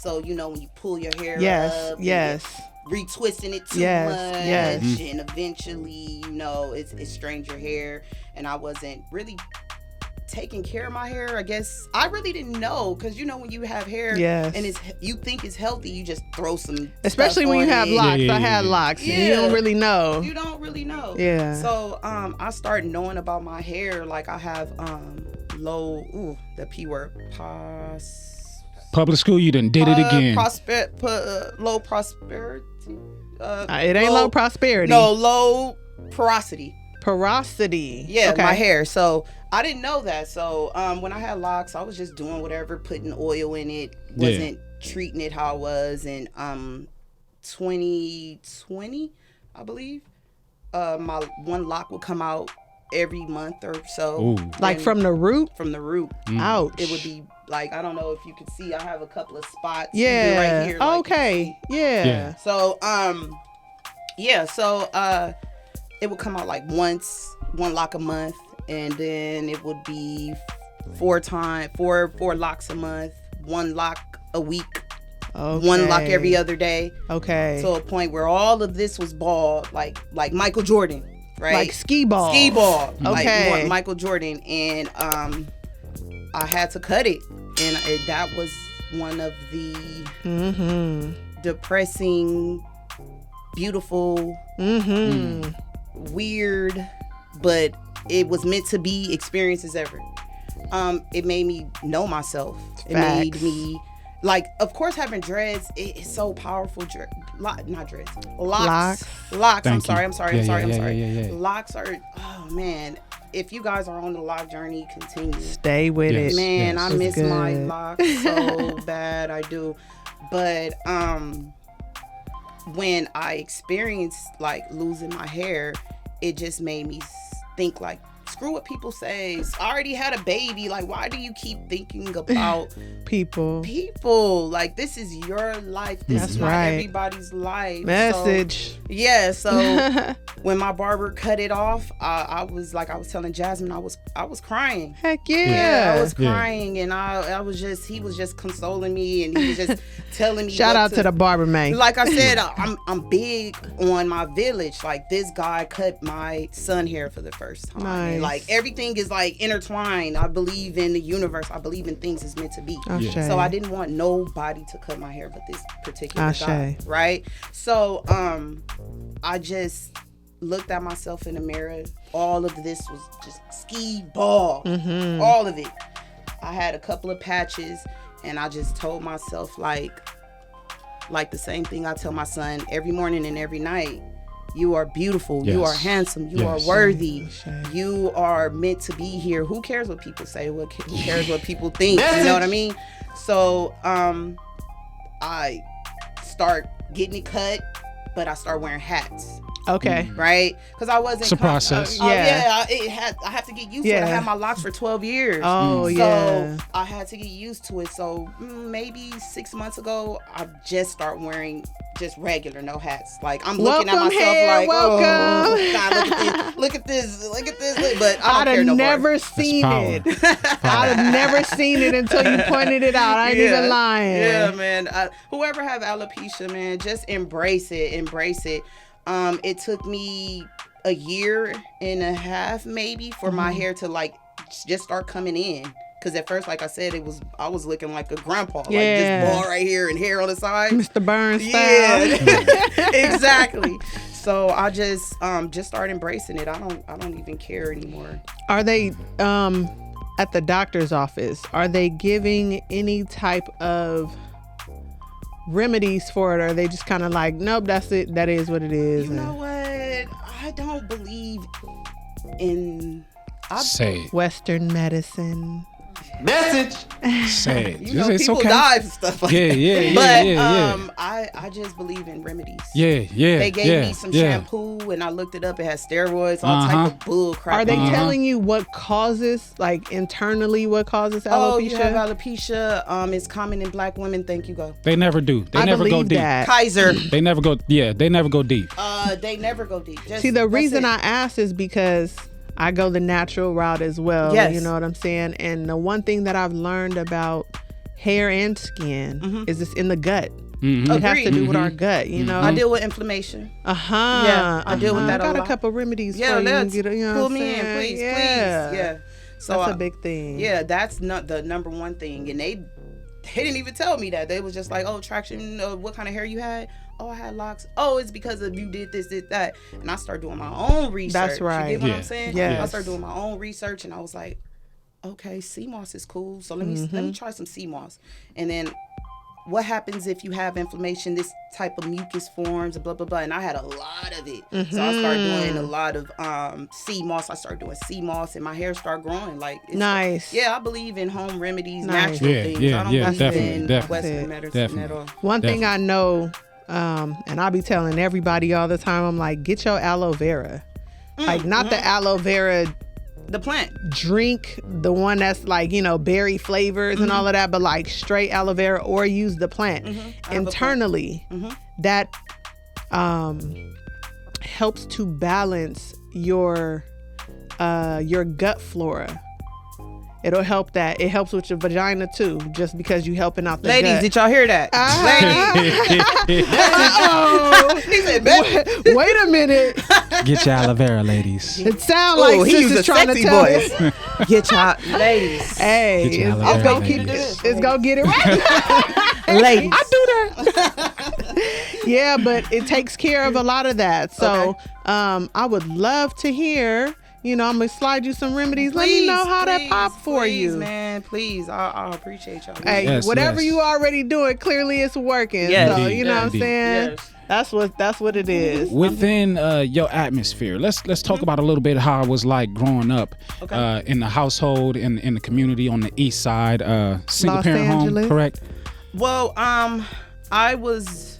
So when you pull your hair up, yes. retwisting it too Yes. much, and eventually, it strained your hair, and I wasn't really taking care of my hair. I guess I really didn't know, because when you have hair and you think it's healthy, you just throw some. Especially when you have locks. Yeah. I had locks. And you don't really know. You don't really know. Yeah. So I started knowing about my hair. Like I have the P word, Public school, you done did it again. Low prosperity. It ain't low prosperity. No, low porosity. Porosity. Yeah, okay. my hair. So I didn't know that. So when I had locks, I was just doing whatever, putting oil in it. Wasn't treating it how I was. And 2020, I believe, my one lock would come out every month or so. Ooh. Like from the root? From the root. Ouch. It would be like, I don't know if you can see, I have a couple of spots. Yeah. Right here. Like okay. Yeah. So, it would come out like one lock a month, and then it would be four locks a month, one lock a week, one lock every other day. Okay. To a point where all of this was bald, like Michael Jordan, right? Like skee ball. Okay. Like Michael Jordan, and I had to cut it, and that was one of the depressing, beautiful, weird, but it was meant to be experiences ever. It made me know myself. It made me, like, of course, having dreads, it's so powerful. Not dreads. Locks. I'm sorry. Locks are, oh man. If you guys are on the lock journey, continue. Stay with it. Man, I miss my locks so bad. I do. But when I experienced like losing my hair, it just made me think like, screw what people say. I already had a baby. Like, why do you keep thinking about people? Like, this is your life. This is not everybody's life. Message. So when my barber cut it off, I was telling Jasmine, I was crying. Heck yeah. I was crying, and he was just consoling me, and he was just telling me. Shout out to the barber man. Like I said, I'm big on my village. Like, this guy cut my son hair for the first time. Nice. Like, everything is like intertwined. I believe in the universe. I believe in things is meant to be. So I didn't want nobody to cut my hair but this particular guy, right? So I just looked at myself in the mirror. All of this was just skee ball. All of it. I had a couple of patches, and I just told myself like the same thing I tell my son every morning and every night. You are beautiful. Yes. You are handsome. You are worthy. You are meant to be here. Who cares what people say? Who cares what people think? You know what I mean? So I start getting it cut, but I start wearing hats. Okay. Right? Because I wasn't. It's a process. I have to get used to it. I had my locks for 12 years. So I had to get used to it. So maybe 6 months ago, I just start wearing just regular, no hats. Like, I'm looking at myself like, welcome. Oh, God, look at this. But I don't care no more. I'd have never seen it. I'd have never seen it until you pointed it out. I ain't even lying. Yeah, man. Whoever have alopecia, man, just embrace it. It took me a year and a half maybe for my hair to like just start coming in. Because at first, like I said, I was looking like a grandpa, like just ball right here and hair on the side, Mr. Burns style. Yeah, exactly. So I just started embracing it. I don't even care anymore. Are they at the doctor's office? Are they giving any type of remedies for it, or are they just kind of like, nope, that's it, that is what it is? You know what? I don't believe in Western medicine. Message. Say it. You know, people die and stuff like that. But I just believe in remedies. They gave me some shampoo, and I looked it up. It has steroids, all type of bull crap. Are they telling you what causes, like internally, what causes alopecia? Oh, you have alopecia. It's common in black women. Thank you, go. They never do. They never go deep. That. Kaiser. They never go. Yeah, they never go deep. They never go deep. See, the reason I asked is because I go the natural route as well. Yes. You know what I'm saying? And the one thing that I've learned about hair and skin is it's in the gut. It has to do with our gut, you know? I deal with inflammation. Yeah, I deal with that a lot. I got a couple remedies for you. Pull me in, please. Yeah. So that's a big thing. Yeah, that's not the number one thing. And they didn't even tell me that. They was just like, oh, traction, what kind of hair you had? Oh, I had locks. Oh, it's because of you did this, did that. And I started doing my own research. That's right. You get what I'm saying? Yes. I started doing my own research, and I was like, okay, sea moss is cool. So let me try some sea moss. And then what happens if you have inflammation? This type of mucus forms, blah, blah, blah. And I had a lot of it. So I started doing a lot of sea moss. I started doing sea moss, and my hair started growing. Like, nice. I believe in home remedies, natural things. I don't believe in Western medicine at all. One thing I know, and I be telling everybody all the time, I'm like, get your aloe vera. Like not the aloe vera, the plant drink, the one that's like, berry flavors and all of that, but like straight aloe vera, or use the plant internally. That helps to balance your gut flora. It'll help that. It helps with your vagina too, just because you helping out the ladies, gut. Did y'all hear that? Ladies. He said, wait a minute. Get your aloe vera, ladies. It sounds like he used sister's a trying to sexy tell voice. us. Get y'all ladies. Hey, Get your it's aloe vera, gonna keep ladies. it's gonna get it right. Ladies. I do that. Yeah, but it takes care of a lot of that. So I would love to hear. I'm gonna slide you some remedies. Let me know how that pop for you, man. Please, I appreciate y'all. Hey, whatever you already doing, clearly it's working. Yes. So you know what I'm saying. Yes. That's what it is. Within your atmosphere, let's talk about a little bit how it was like growing up in the household, in the community on the east side, single Los parent Angeles. home, correct? Well, I was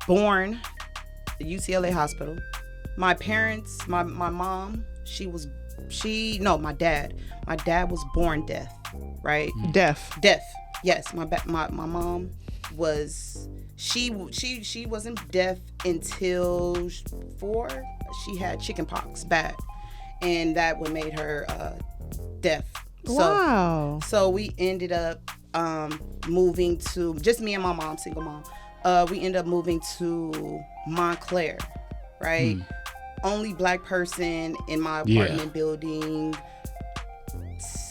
born at UCLA Hospital. My parents, my mom, my dad. My dad was born deaf, right? Deaf. Yes, my mom was she wasn't deaf until 4. She had chicken pox bad, and that what made her deaf. Wow. So we ended up moving to just me and my mom, single mom. We ended up moving to Montclair, right? Only black person in my apartment building.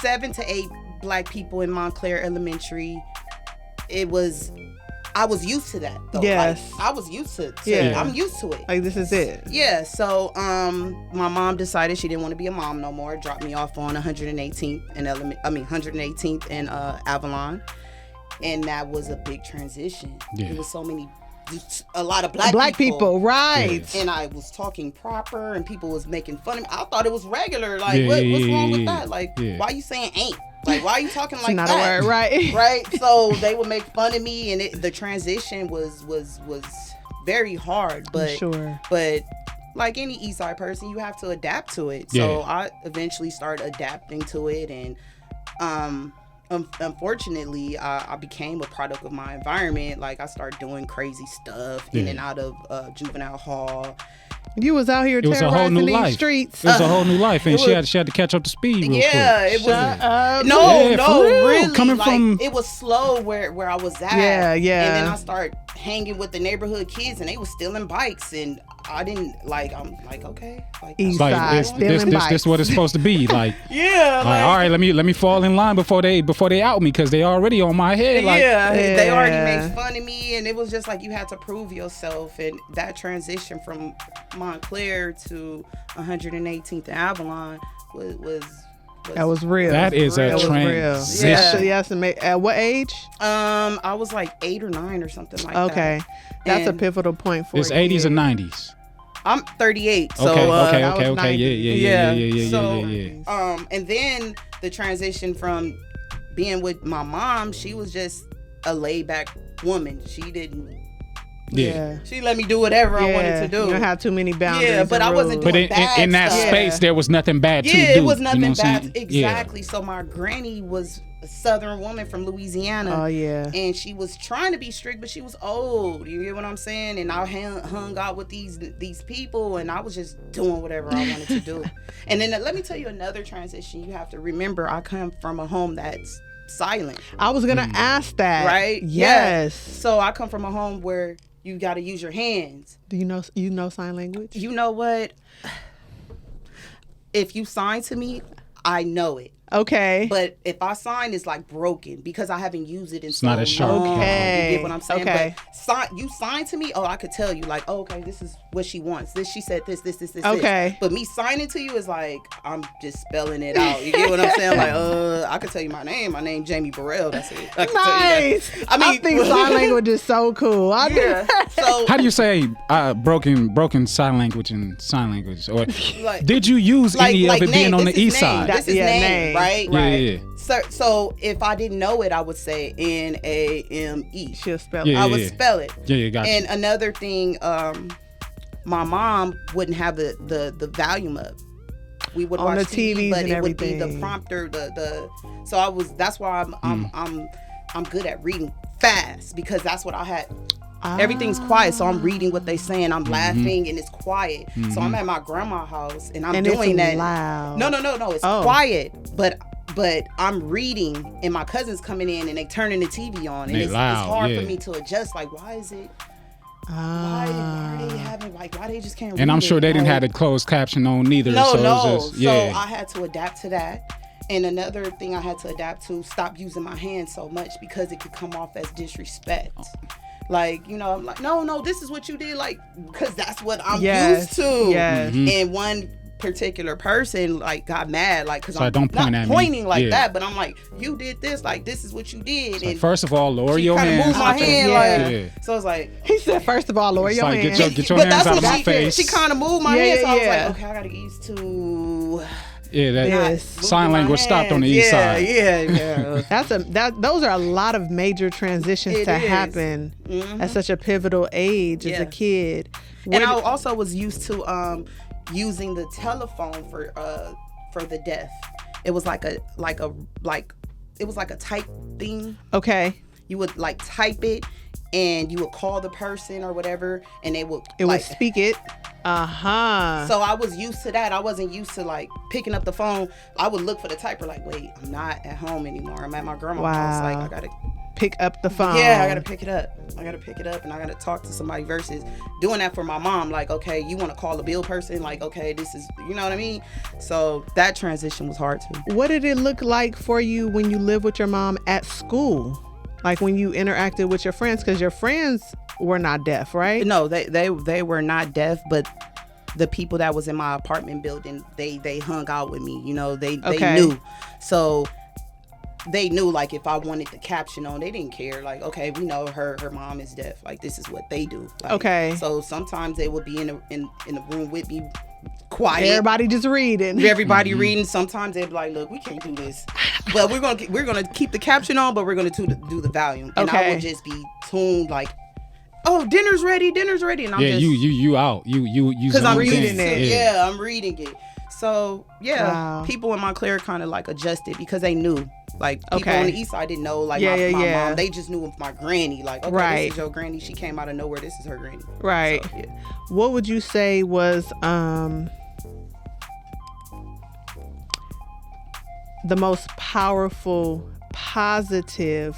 7 to 8 black people in Montclair Elementary. I was used to that though. Yes. Like, I was used to I'm used to it. Like this is it. Yeah, so my mom decided she didn't want to be a mom no more. Dropped me off on 118th and Avalon, and that was a big transition. There was a lot of black people, right? And I was talking proper, and people was making fun of me. I thought it was regular. Like, what's wrong with that? Like, why you saying ain't? Like, why are you talking like not that? a word, right? Right. So they would make fun of me, and the transition was very hard. But like any Eastside person, you have to adapt to it. So I eventually started adapting to it, and unfortunately, I became a product of my environment. Like I started doing crazy stuff in and out of juvenile hall. You was out here terrorizing these streets. It was a whole new life, and she had to catch up to speed real quick. It was. No, really. Coming from, it was slow where I was at. Yeah. And then I started hanging with the neighborhood kids, and they was stealing bikes, and I didn't like. I'm like, okay, like East side, this what it's supposed to be. Like, all right, let me fall in line before they out me, because they already on my head. Like, they already made fun of me, and it was just like you had to prove yourself, and that transition from Montclair to 118th and Avalon was that was real. That is a transition. Yes. At what age? I was like 8 or 9 or something like that. Okay, that's a pivotal point for it's 80s or 90s. I'm 38. So okay. Yeah. So, and then the transition from being with my mom, she was just a laid back woman. She didn't. She let me do whatever I wanted to do. You don't have too many boundaries. Yeah, but I wasn't doing bad in that space, there was nothing bad to do. Yeah, it was nothing bad. Exactly. So my granny was a Southern woman from Louisiana. Oh, yeah. And she was trying to be strict, but she was old. You get what I'm saying? And I hung out with these people, and I was just doing whatever I wanted to do. And then let me tell you another transition. You have to remember, I come from a home that's silent. I was gonna ask that. Right? Yes. So I come from a home where you got to use your hands. Do you know sign language? You know what? If you sign to me, I know it. Okay. But if I sign, it's like broken because I haven't used it in so long. Not as sharp. Okay. You get what I'm saying? Okay. But you sign to me, I could tell you like, oh, okay, this is what she wants. She said this. Okay. But me signing to you is like, I'm just spelling it out. You get what I'm saying? Like, I could tell you my name. My name Jami B. That's it. I can nice. Tell you that. I think sign language is so cool. So how do you say broken sign language and sign language? Or like, did you use any of it being on the east side? This is name, right? Yeah. So if I didn't know it, I would say Name. She'll spell it. I would spell it. Yeah, gotcha. And another thing, my mom wouldn't have the volume up. We would on watch the TVs but and it everything. would be the prompter, that's why I'm good at reading fast, because that's what I had. Everything's quiet, so I'm reading what they saying. I'm laughing, and it's quiet. So I'm at my grandma's house, and I'm doing it's that. Loud. No, it's quiet, but I'm reading, and my cousin's coming in, and they turning the TV on, and it's hard for me to adjust. Like, why is it? Why are they having why they just can't read And I'm sure it? they didn't have the closed caption on neither. No. So I had to adapt to that. And another thing I had to adapt to, stop using my hands so much, because it could come off as disrespect. Like, I'm like, no, this is what you did, like, because that's what I'm used to. Yes. And one particular person got mad, like, because I'm don't point not at pointing me. like that, but I'm like, you did this, like, this is what you did. So and first of all, lower your hands. Moved my hand, so it's like, he said, first of all, lower your hands. Get your hands out of my face. She kind of moved my hand, so I was like, okay, I gotta get used to. Yeah, that sign language stopped on the east side. Yeah. Those are a lot of major transitions to happen at such a pivotal age as a kid. And I also was used to using the telephone for the deaf. It was like it was like a type thing. Okay. You would type it, and you would call the person or whatever, and they would would speak it. So I was used to that. I wasn't used to picking up the phone. I would look for the typer, wait, I'm not at home anymore. I'm at my grandma's house. I gotta pick up the phone. Yeah, I gotta pick it up. And I gotta talk to somebody, versus doing that for my mom. Okay, you want to call a bill person? Okay, this is, you know what I mean? So that transition was hard too. What did it look like for you when you lived with your mom at school? Like when you interacted with your friends, because your friends were not deaf, right? No, they were not deaf, but the people that was in my apartment building, they hung out with me. They knew. So they knew, if I wanted the caption on, they didn't care. Okay, we know her mom is deaf. This is what they do. Okay. So sometimes they would be in the room with me, quiet. Everybody just reading. Everybody reading. Sometimes they'd be like, "Look, we can't do this, but we're gonna keep the caption on, but we're gonna do the volume." And I would just be tuned "Oh, dinner's ready," and I'm you out. You because I'm reading it. Yeah, I'm reading it. So people in Montclair kind of adjusted, because they knew. People on the east side didn't know my mom. They just knew of my granny. Okay, this is your granny. She came out of nowhere. This is her granny. Right. So, what would you say was the most powerful, positive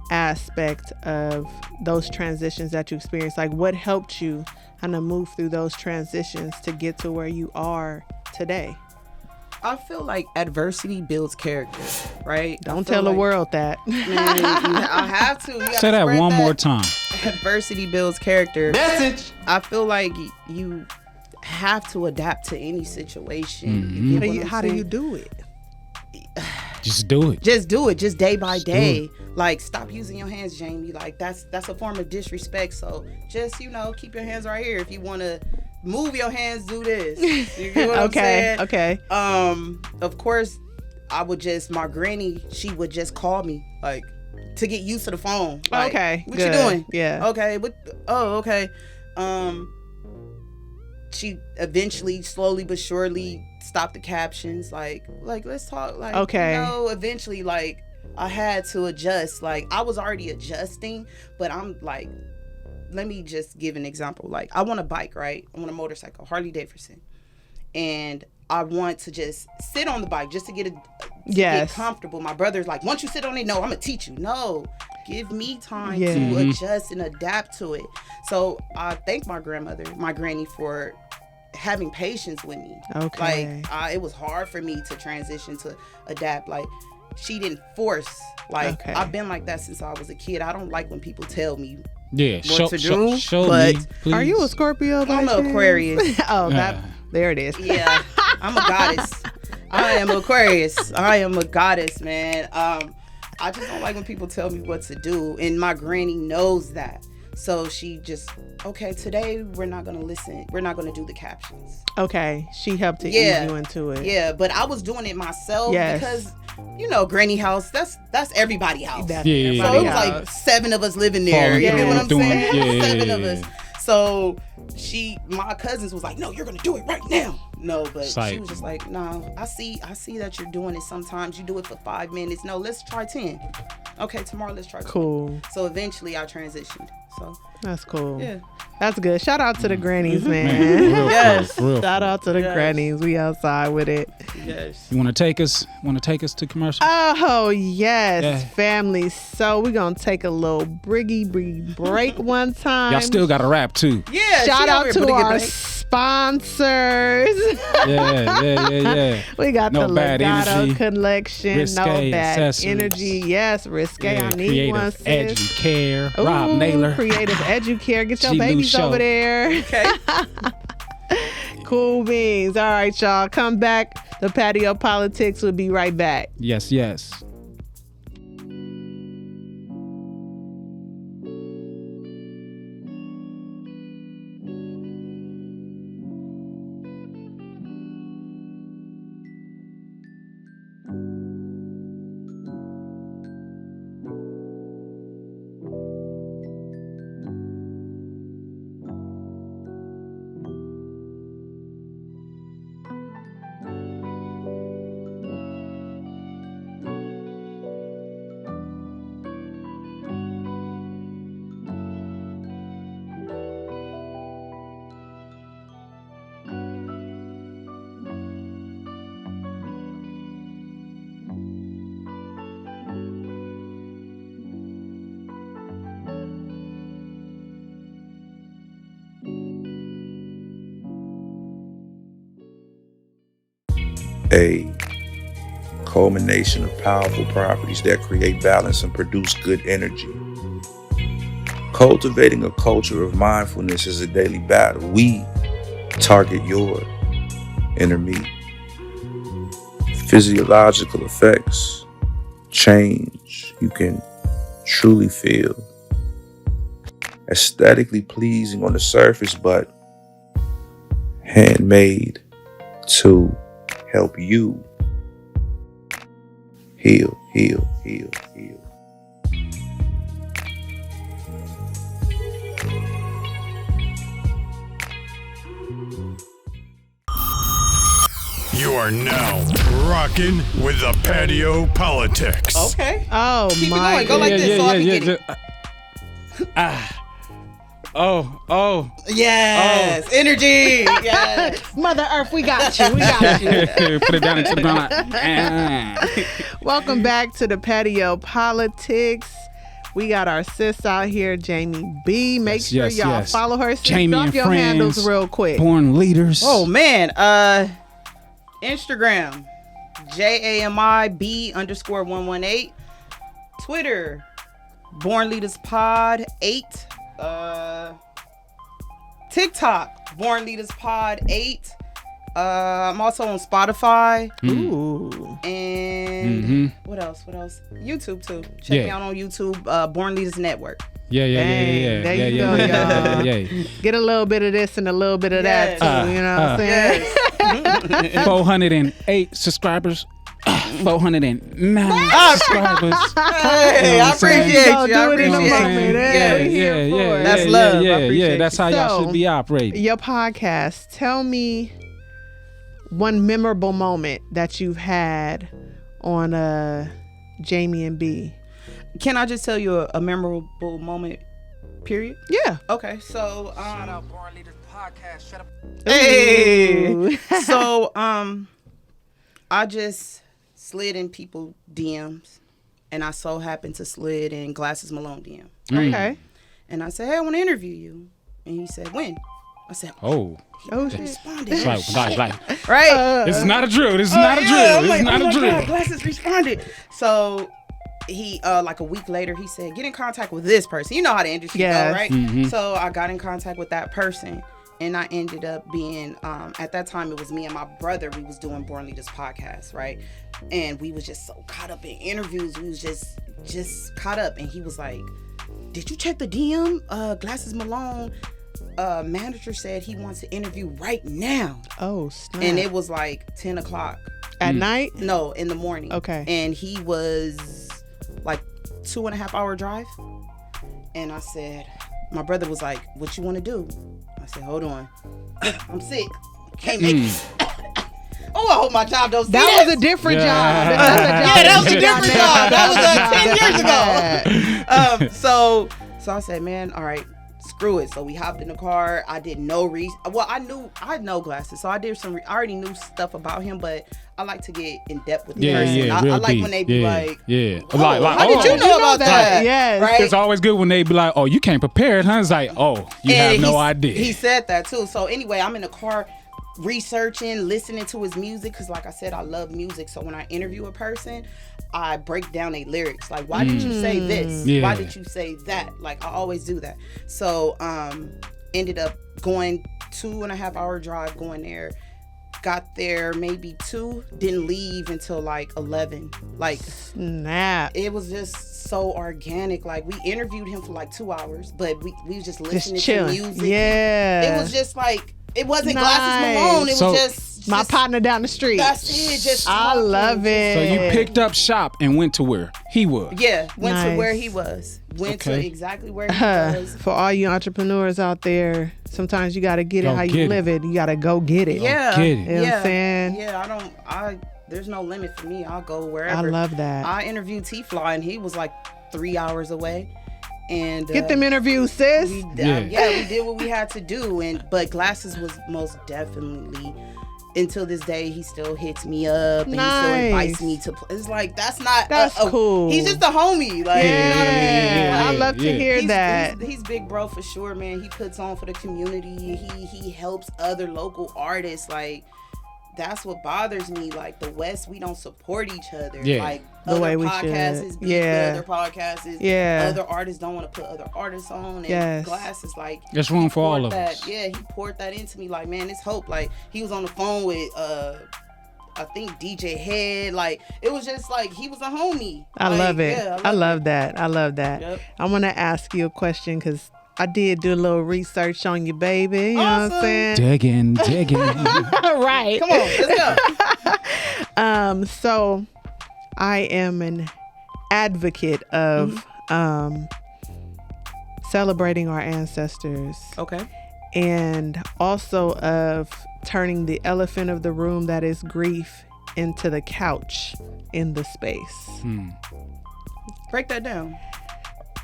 aspect of those transitions that you experienced? What helped you kind of move through those transitions to get to where you are today? I feel like adversity builds character, right? Don't tell the world that. I have to. Say that one more time. Adversity builds character. Message. I feel like you have to adapt to any situation. How do you do it? Just do it. Just do it. Just day by day. Stop using your hands, Jamie. That's a form of disrespect. So just keep your hands right here. If you want to move your hands, do this. You get what I'm saying? Okay. Of course, my granny, she would just call me to get used to the phone. Okay. What good. you doing? Yeah. Okay. Okay. She eventually, slowly but surely, stopped the captions. Let's talk. Okay. Eventually, I had to adjust. I was already adjusting, but I'm let me just give an example. I want a bike, right? I want a motorcycle, Harley Davidson, and I want to just sit on the bike just to get get comfortable. My brother's like, once you sit on it, no, I'm gonna teach you. No, give me time to adjust and adapt to it. So I thank my granny, for having patience with me. Okay. It was hard for me to transition to adapt. She didn't force. I've been like that since I was a kid. I don't like when people tell me what to do. Show but me, please. Are you a Scorpio? I'm an Aquarius. There it is. Yeah, I'm a goddess. I am Aquarius. I am a goddess, man. I just don't like when people tell me what to do, and my granny knows that. So she just, okay, today we're not going to listen. We're not going to do the captions. Okay. She helped to ease you into it. Yeah, but I was doing it myself because, granny house, that's everybody house. So it was 7 of us living there. You know what I'm saying? 7 of us. So my cousins was like, no, you're gonna do it right now. No, but Psych. she was just like, no, I see that you're doing it. Sometimes you do it for 5 minutes. No, let's try 10. Okay, tomorrow let's try 20. Cool. So eventually I transitioned. So that's cool. Yeah. That's good. Shout out to the grannies, man. Yes. Shout out to the grannies. We outside with it. Yes. You want to take us to commercial? Oh, yes, Yeah. family. So we're going to take a little break one time. Y'all still got to rap too. Yeah. Shout out to our sponsors. Yeah. We got No the Bad Legato Energy. collection. Risque No Bad Accessories. Energy. Yes, Risque. Yeah, I need Creative one, sis. Educare. Ooh, Rob Naylor. Creative Educare. Get your G. Lou babies Show. over there. Okay. Cool beans. All right, y'all. Come back. The Patio Politics will be right back. Yes. A culmination of powerful properties that create balance and produce good energy. Cultivating a culture of mindfulness is a daily battle. We target your inner me. Physiological effects, change you can truly feel. Aesthetically pleasing on the surface, but handmade to help you heal. You are now rocking with the Patio Politics. Okay. Oh, Keep my it going. Go like this so I can get it. Oh. Yes. Energy. Yes. Mother Earth, we got you. We got you. Put it down into the ground. Welcome back to the Patio Politics. We got our sis out here, Jami B. Make sure y'all follow her. Sis, Jamie drop and your friends, handles real quick. Born Leaders. Oh man. Instagram, JAMIB_118. Twitter, Born Leaders Pod 8. TikTok, Born Leaders Pod 8. I'm also on Spotify. Ooh. And what else? YouTube too. Check me out on YouTube, Born Leaders Network. There you go, y'all. Get a little bit of this and a little bit of that too. You know what I'm saying? 408 subscribers. 409 subscribers. Hey, I appreciate you. Do it in the moment. Yeah. That's love. Yeah. That's how y'all should be operating. Your podcast. Tell me one memorable moment that you've had on Jami and B. Can I just tell you a memorable moment? Period. Yeah. Okay. So Shout out Born Leaders Podcast. Shut up. Hey. So I just slid in people DMs, and I so happened to slid in Glasses Malone DM. Okay. And I said, hey, I want to interview you. And he said, when? I said, shit. Responded. It's like, Right? this is not a drill. This is not a drill. This is not a drill. Glasses responded. So he, like a week later, he said, get in contact with this person. You know how the industry go, right? Mm-hmm. So I got in contact with that person. And I ended up being, at that time, it was me and my brother. We was doing Born Leaders podcast, right? And we was just so caught up in interviews. We was just caught up. And he was like, did you check the DM? Glasses Malone manager said he wants to interview right now. Oh, snap. And it was like 10 o'clock. At night? No, in the morning. Okay. And he was like 2.5 hour drive. And I said, my brother was like, what you want to do? I said, hold on. I'm sick. Can't make it. Oh, I hope my job don't see that was a different job. That was a different job. That was 10 years ago. So I said, man, all right, screw it. So we hopped in the car. I did no research. Well, I had no glasses, so I did I already knew stuff about him, but I like to get in depth with the person. I like deep. when they be like, oh, how did you know about that? Yes. Right? It's always good when they be like, oh, you came prepared, huh? It's like, oh, you have no idea. He said that too. So anyway, I'm in the car researching, listening to his music, because like I said, I love music. So when I interview a person, I break down their lyrics. Like, why did you say this? Why did you say that? Like, I always do that. So ended up going 2.5 hour drive going there. Got there maybe 2, didn't leave until like 11. Like, snap. It was just so organic. Like, we interviewed him for like 2 hours, but we was just listening to music. Yeah. It was just like, it wasn't Glasses Malone. It was just my partner down the street. That's it. Just I love it. So you picked up shop and went to where he was. Yeah, went to where he was. Went to exactly where he was. For all you entrepreneurs out there, sometimes you got to get it how you live it. You got to go get it. Yeah. Get it. You know what I'm saying? Yeah, there's no limit for me. I'll go wherever. I love that. I interviewed T-Fly and he was like 3 hours away. And get them interviews, sis. We did what we had to do, but Glasses was most definitely. Until this day, he still hits me up and he still invites me to play. It's like, that's cool. He's just a homie. Like, I love to hear that. He's big bro for sure, man. He puts on for the community. He helps other local artists. Like, that's what bothers me. Like, the West, we don't support each other. Yeah. Like, the other way we podcasts should. beat the other podcasts. Yeah. Other artists don't want to put other artists on. And Glasses, like, there's room for all of us. Yeah, he poured that into me. Like, man, it's hope. Like, he was on the phone with I think DJ Head. Like, it was just like, he was a homie. I love it. Yeah, I love that. I love that. Yep. I want to ask you a question because I did do a little research on you, baby. You know what I'm saying? Digging. Right. Come on, let's go. So I am an advocate of celebrating our ancestors. Okay. And also of turning the elephant of the room that is grief into the couch in the space. Break that down.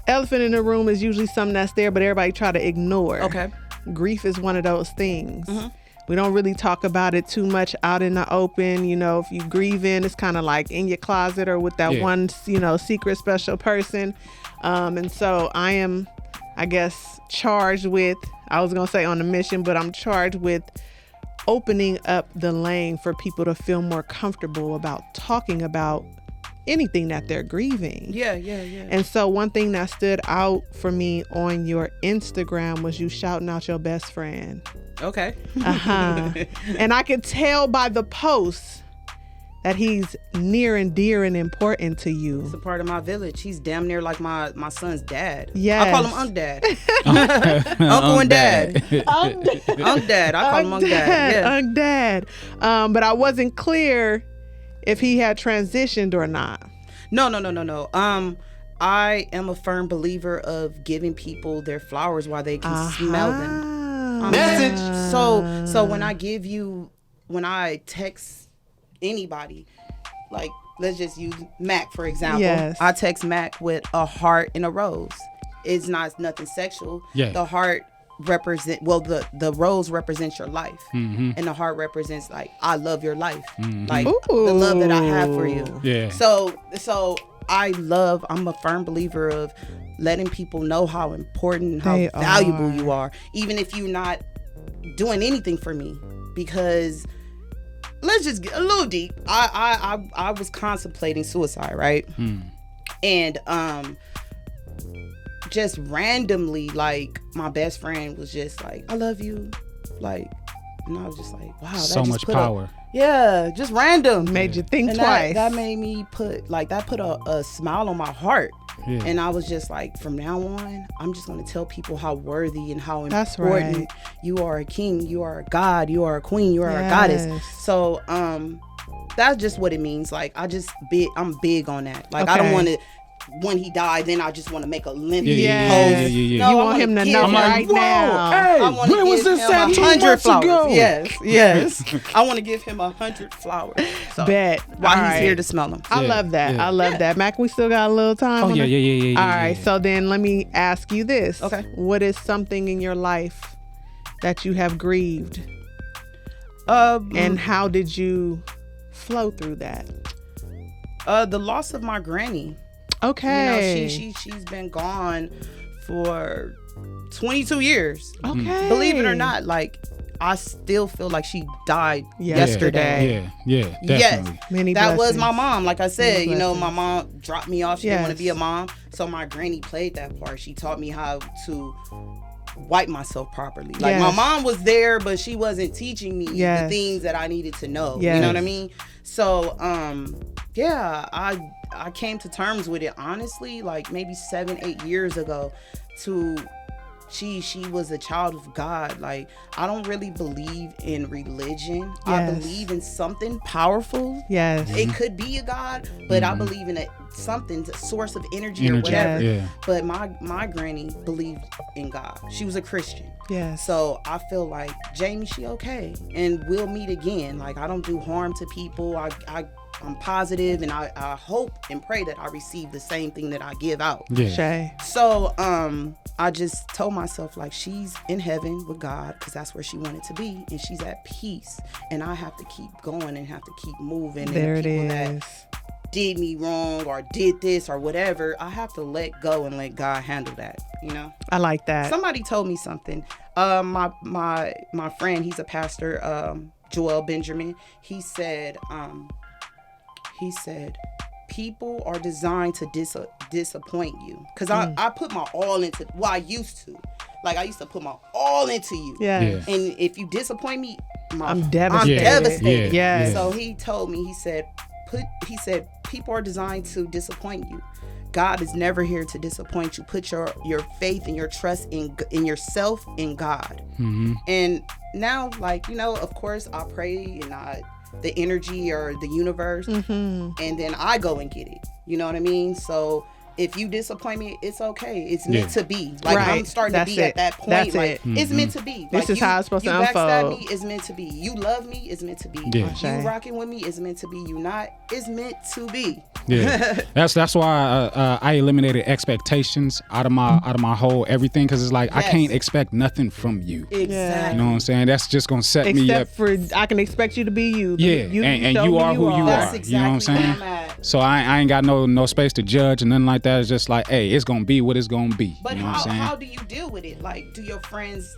Elephant in the room is usually something that's there, but everybody try to ignore. Okay. Grief is one of those things. We don't really talk about it too much out in the open. You know, if you grieving, it's kind of like in your closet or with that one, secret special person. And so I am, I guess, charged with, I was going to say on a mission, but I'm charged with opening up the lane for people to feel more comfortable about talking about anything that they're grieving. Yeah. And so one thing that stood out for me on your Instagram was you shouting out your best friend. Okay. And I could tell by the post that he's near and dear and important to you. It's a part of my village. He's damn near like my son's dad. Yes. I call him Unc Dad. Uncle and Dad. Unc Dad. I call him Unc Dad. Yeah. Unc Dad. But I wasn't clear if he had transitioned or not. No. I am a firm believer of giving people their flowers while they can smell them. Message. So when I text anybody, like, let's just use Mac for example. Yes. I text Mac with a heart and a rose. It's not nothing sexual. Yeah. The heart the rose represents your life, and the heart represents like, I love your life, like the love that I have for you. Yeah. So I'm a firm believer of letting people know how important and how valuable you are, even if you're not doing anything for me. Because let's just get a little deep. I was contemplating suicide, right? And just randomly, like, my best friend was just like, I love you, like, and I was just like, wow, that so just much put power. Just random. Made you think and twice. That made me put a smile on my heart. Yeah. And I was just like, from now on, I'm just going to tell people how worthy and how important you are. A king, you are a god, you are a queen, you are a goddess. So that's just what it means. Like, I'm big on that. Like, I don't want to when he died, then I just want to make a lengthy post. No, you want him to know right now. Hey, when was this at 100 flowers. Ago? Yes. I want to give him 100 flowers. So, Bet. While he's here to smell them. I love that. I love that. Mac, we still got a little time. Oh, yeah. All right, so then let me ask you this. Okay. What is something in your life that you have grieved? And how did you flow through that? The loss of my granny. Okay. She's been gone for 22 years. Okay. Believe it or not, like I still feel like she died yesterday. Yeah, definitely. Yes. Many that blessings. was my mom. Like I said, Many my blessings. mom dropped me off. She didn't want to be a mom. So my granny played that part. She taught me how to wipe myself properly. Like my mom was there, but she wasn't teaching me the things that I needed to know. You know what I mean? So, I came to terms with it honestly, like maybe 7-8 years ago. She was a child of God. Like I don't really believe in religion. I believe in something powerful. Yes. It could be a God, but I believe in something, a source of energy or whatever. Yeah. But my granny believed in God. She was a Christian. Yeah. So I feel like Jami, she okay, and we'll meet again. Like I don't do harm to people. I'm positive, and I hope and pray that I receive the same thing that I give out. Yeah. Shay. So I just told myself like she's in heaven with God because that's where she wanted to be, and she's at peace. And I have to keep going and have to keep moving. There and it people is. that did me wrong or did this or whatever, I have to let go and let God handle that. I like that. Somebody told me something. My friend, he's a pastor, Joel Benjamin. He said, people are designed to disappoint you. Because I put my all into, I used to. Like, I used to put my all into you. Yeah. And if you disappoint me, I'm devastated. Yeah. So he told me, he said, people are designed to disappoint you. God is never here to disappoint you. Put your faith and your trust in yourself, in God. Mm-hmm. And now, like, of course, I pray and the energy or the universe, and then I go and get it. You know what I mean? So if you disappoint me, it's okay. It's meant to be. Like I'm starting to be at that point. Like it's meant to be. This is how it's supposed to unfold. You backstab me, it's meant to be. You love me, it's meant to be. Yeah. You rocking with me, it's meant to be. You not, it's meant to be. Yeah, that's why I eliminated expectations out of my whole everything, because it's like I can't expect nothing from you. Exactly. You know what I'm saying? That's just gonna set me up. Except for I can expect you to be you. Yeah, and you are who you That's are. exactly You know what I'm saying? where I'm at. So I ain't got no space to judge and nothing like that. It's just like, hey, it's gonna be what it's gonna be. But you know what I'm saying? how do you deal with it? Like, do your friends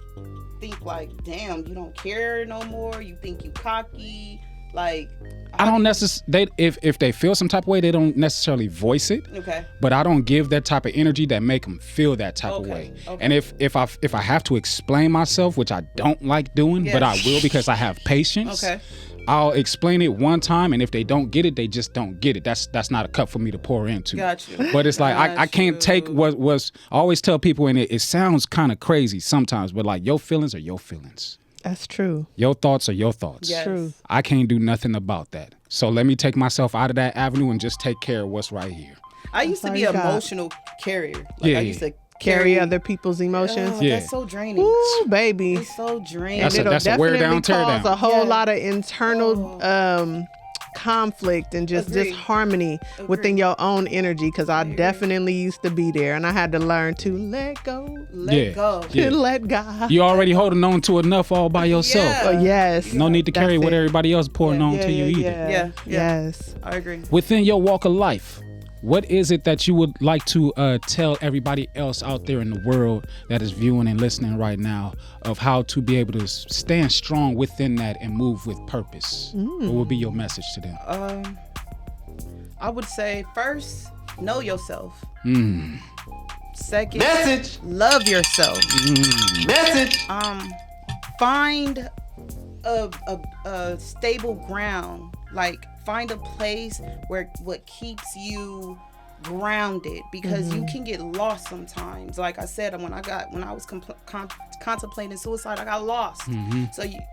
think like, damn, you don't care no more? You think you cocky? Like, I don't necessarily. If they feel some type of way, they don't necessarily voice it. Okay. But I don't give that type of energy that make them feel that type of way. Okay. And if I have to explain myself, which I don't like doing, but I will because I have patience. Okay. I'll explain it one time, and if they don't get it, they just don't get it. That's not a cup for me to pour into. Got you. But it's like I can't take what was. I always tell people, and it sounds kind of crazy sometimes, but like your feelings are your feelings. That's true. Your thoughts are your thoughts. Yes. True. I can't do nothing about that. So let me take myself out of that avenue and just take care of what's right here. I used to be an emotional carrier. Like, I used to carry other people's emotions. That's so draining. Ooh, baby. It's so draining. That's a wear down, tear down. Cause a whole lot of internal conflict and just disharmony within your own energy. Cause I definitely used to be there, and I had to learn to let go. Let go. And let God. You already holding on to enough all by yourself. Yeah. Oh, yes. No need to carry what everybody else pouring on to you either. Yeah. Yes. I agree. Within your walk of life, what is it that you would like to tell everybody else out there in the world that is viewing and listening right now of how to be able to stand strong within that and move with purpose? What would be your message to them? I would say first, know yourself. Second, message. Love yourself. Message. Find a stable ground. Like, find a place where what keeps you grounded, because you can get lost sometimes. Like I said, when I was contemplating suicide, I got lost.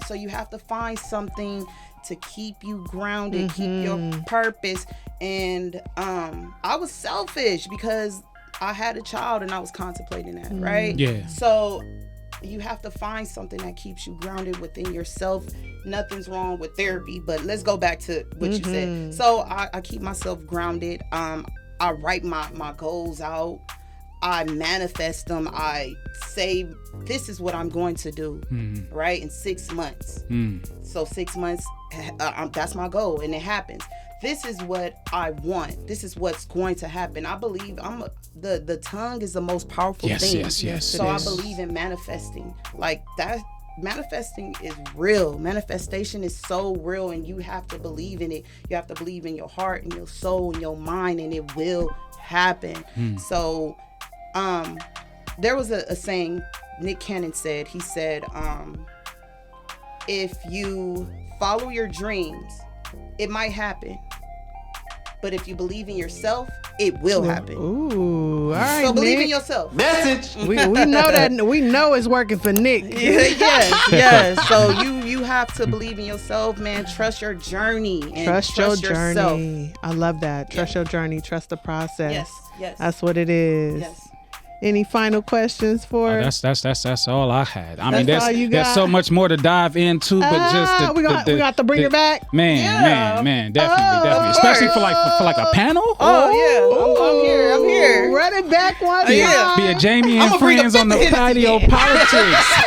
So you have to find something to keep you grounded, keep your purpose. And I was selfish because I had a child and I was contemplating that, right? Yeah. So you have to find something that keeps you grounded within yourself. Nothing's wrong with therapy, but let's go back to what you said. So I keep myself grounded. I write my goals out. I manifest them. I say, this is what I'm going to do, right? In 6 months. So 6 months, that's my goal, and it happens. This is what I want. This is what's going to happen. I believe the tongue is the most powerful thing. Yes. So I believe in manifesting. Like that, manifesting is real. Manifestation is so real, and you have to believe in it. You have to believe in your heart and your soul and your mind, and it will happen. So there was a saying Nick Cannon said. He said, if you follow your dreams, it might happen. But if you believe in yourself, it will happen. Ooh, all right. So believe Nick. in yourself. Message. We know that. We know it's working for Nick. Yes. So you have to believe in yourself, man. Trust your journey. And Trust your yourself. journey. I love that. Trust your journey. Trust the process. Yes. That's what it is. Yes. Any final questions for? That's all I had. I mean, That's all you there's got? so much more to dive into, but just we got to bring her back. Man, definitely, especially for like a panel. I'm here. Run it back one Be time. a Jamie and friends on the Patio PolitiCz.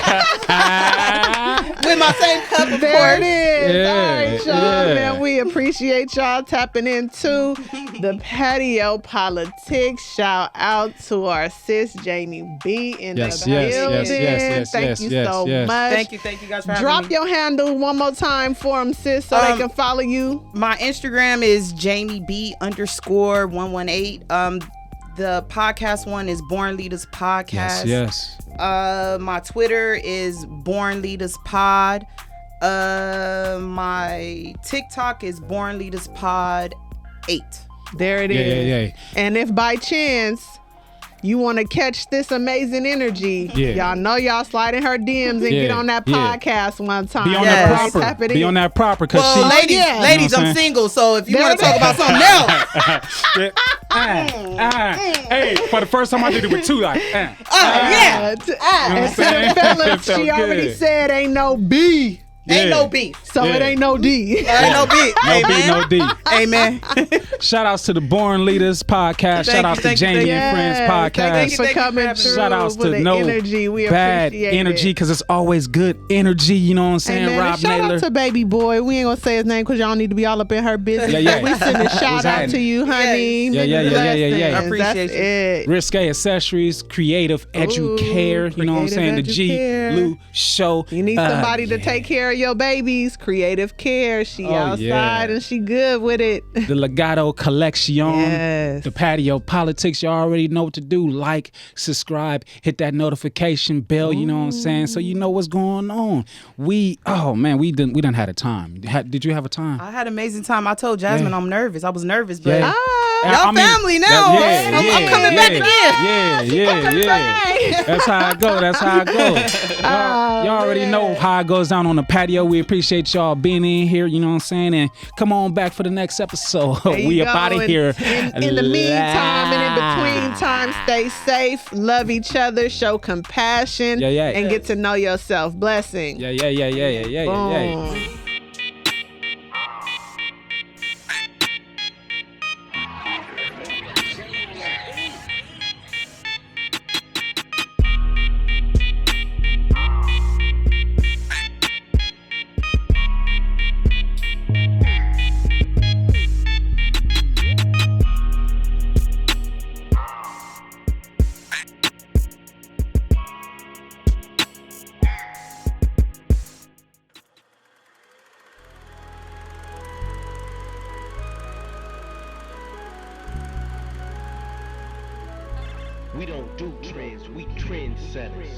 With my same cup, of There course. it is. All right, y'all. Yeah. Man, we appreciate y'all tapping into the Patio PolitiCz. Shout out to our sis Jami B in the building. Thank you so much. Thank you guys for having Drop me. your handle one more time for them, sis, so they can follow you. My Instagram is Jami B _118. The podcast one is Born Leaders Podcast. Yes. My Twitter is Born Leaders Pod. My TikTok is Born Leaders Pod 8. There it is. Yeah. And if by chance you want to catch this amazing energy, y'all know y'all slide in her DMs and get on that podcast one time. Be on that proper. Be on that proper. Well, ladies, I'm single, so if you want to talk about something else. Hey, for the first time I did it with two, like, And to the fellas, she already said ain't no B. Ain't no beef. So it ain't no D. Ain't no beef. No D. Amen. Shout outs to the Born Leaders Podcast. Shout outs to Jamie and Friends Podcast. Thanks for coming through. Shout outs to no energy. We bad appreciate energy, because it's always good energy. You know what I'm saying? Hey, man, Rob shout Naylor. out to baby boy. We ain't gonna say his name because y'all need to be all up in her business. Yeah. We send a shout out to you, honey. Yeah. I appreciate it. Risque Accessories, Creative Educare. You know what I'm saying? The G. Lou Show. You need somebody to take care of your babies. Creative Care. She outside and she good with it. The Legato Collection. Yes. The Patio PolitiCz. You already know what to do. Like, subscribe, hit that notification bell. You know what I'm saying? So you know what's going on. We done had a time. Did you have a time? I had an amazing time. I told Jasmine I'm nervous. I was nervous, but y'all family now. I'm coming back again. Yeah. That's how I go. Y'all already know how it goes down on the patio. We appreciate y'all being in here. You know what I'm saying? And come on back for the next episode. We up out of here. In the meantime and in between time, stay safe, love each other, show compassion, and get to know yourself. Blessing. Yeah. Boom. We don't do trends, we trendsetters.